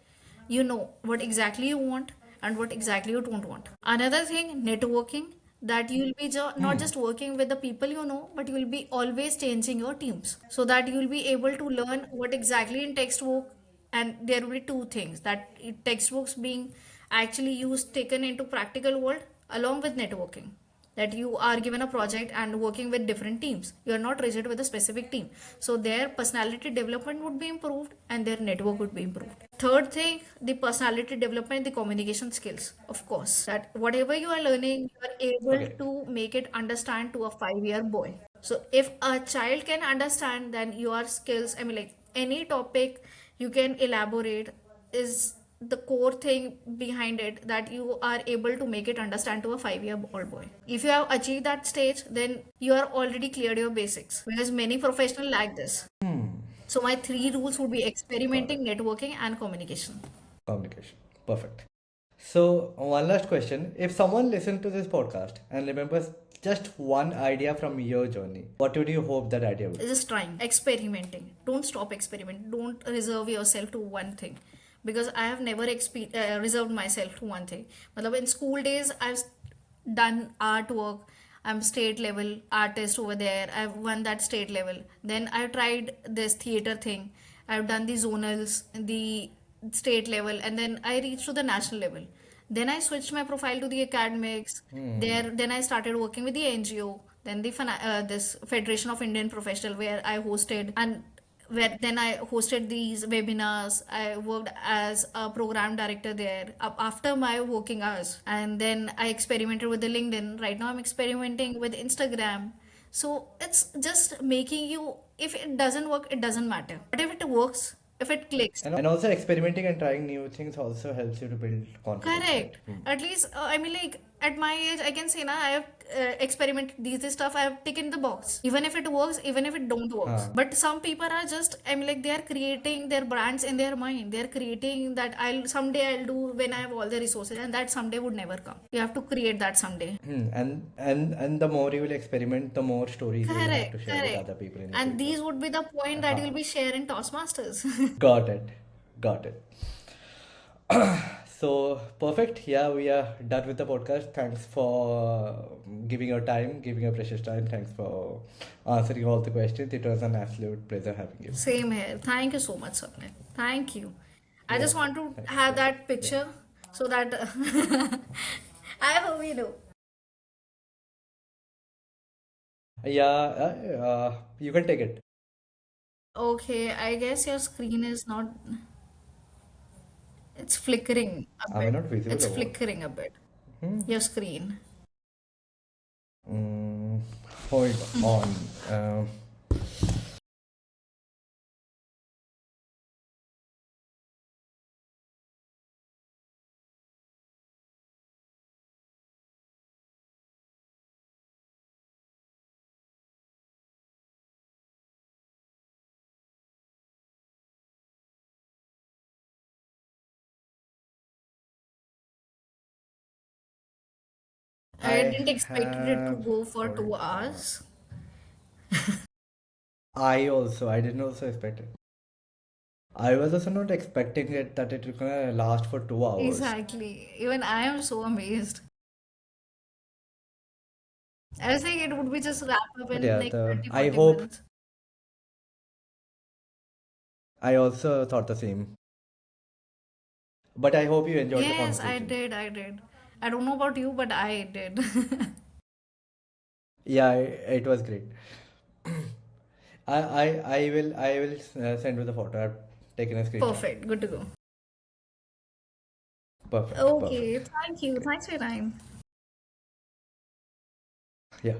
Speaker 2: you know what exactly you want and what exactly you don't want. Another thing, networking, that you will be not just working with the people you know, but you will be always changing your teams, so that you will be able to learn what exactly in textbook. And there will be two things, that textbooks being actually used, taken into practical world along with networking.
Speaker 3: that you are given a project and working with different teams. You are not rigid with a specific team. So their personality development would be improved and their network would be improved. Third thing, the personality development, the communication skills, of course. That whatever you are learning, you are able
Speaker 1: Okay.
Speaker 3: to make it understand to a 5-year boy. So if a child can understand, then your skills, I mean, like any topic you can elaborate is the core thing behind it, that you are able to make it understand to a 5-year old boy. If you have achieved that stage, then you are already cleared your basics, because many professionals lack this. So my three rules would be
Speaker 1: Got it.
Speaker 3: experimenting, networking, and communication.
Speaker 1: Communication. Perfect. So, one last question. If someone listens to this podcast and remembers just one idea from your journey, what would you hope that idea would be?
Speaker 3: Just trying, experimenting. Don't stop experimenting. Don't reserve yourself to one thing, because I have never reserved myself to one thing. Matlab, in school days, I've done artwork. I'm state level artist over there. I've won that state level. Then I tried this theater thing. I've done the zonals, the state level, and then I reached to the national level. Then I switched my profile to the academics. Then I started working with the NGO, then this Federation of Indian Professional, where I hosted, and where then I hosted these webinars. I worked as a program director there after my working hours, and then I experimented with the LinkedIn. Right now, I'm experimenting with Instagram. So it's just making you. If it doesn't work, it doesn't matter. But if it works, if it clicks,
Speaker 1: And also, experimenting and trying new things also helps you to build confidence, right?
Speaker 3: correct. At least, I mean, like at my age, I can say now I have experimented this stuff. I have taken the box. Even if it works, even if it don't works. But some people are just, I mean, like they are creating their brands in their mind. They are creating that I'll do when I have all the resources, and that someday would never come. You have to create that someday.
Speaker 1: And the more you will experiment, the more stories you will have to
Speaker 3: Correct,
Speaker 1: share with
Speaker 3: correct.
Speaker 1: other people in your
Speaker 3: And
Speaker 1: future.
Speaker 3: these would be the point that you'll be sharing Toastmasters.
Speaker 1: Got it. Got it. So perfect. Yeah, we are done with the podcast. Thanks for giving your time, giving your precious time. Thanks for answering all the questions. It was an absolute pleasure having you.
Speaker 3: Same here. Thank you so much, Swapnil. Thank you. I
Speaker 1: Yeah.
Speaker 3: just want to
Speaker 1: Thanks.
Speaker 3: have
Speaker 1: Yeah.
Speaker 3: that
Speaker 1: Yeah.
Speaker 3: picture so that I hope you know.
Speaker 1: Yeah. You can take it.
Speaker 3: Okay, I guess your screen is not, it's flickering a
Speaker 1: Am I
Speaker 3: bit.
Speaker 1: not visible
Speaker 3: It's
Speaker 1: or what?
Speaker 3: flickering a bit.
Speaker 1: Hmm.
Speaker 3: Your screen.
Speaker 1: Mm, hold on.
Speaker 3: I
Speaker 1: I
Speaker 3: didn't expect it to
Speaker 1: have.
Speaker 3: go for
Speaker 1: Hold
Speaker 3: two
Speaker 1: on.
Speaker 3: hours.
Speaker 1: I didn't also expect it. I was also not expecting it that it was gonna last for 2 hours.
Speaker 3: Exactly. Even I am so amazed. I was saying it would be just wrap up
Speaker 1: But
Speaker 3: in
Speaker 1: yeah,
Speaker 3: like
Speaker 1: the
Speaker 3: 30,
Speaker 1: I
Speaker 3: 40
Speaker 1: hope
Speaker 3: minutes.
Speaker 1: I also thought the same. But I hope you enjoyed the
Speaker 3: Yes, I
Speaker 1: conversation.
Speaker 3: did. I did. I don't know about you, but I did.
Speaker 1: Yeah, it was great. I will send you the photo. I've taken a screenshot.
Speaker 3: Perfect. Good to go.
Speaker 1: Perfect,
Speaker 3: Okay.
Speaker 1: perfect.
Speaker 3: Thank you.
Speaker 1: Okay.
Speaker 3: Thanks for your time.
Speaker 1: Yeah.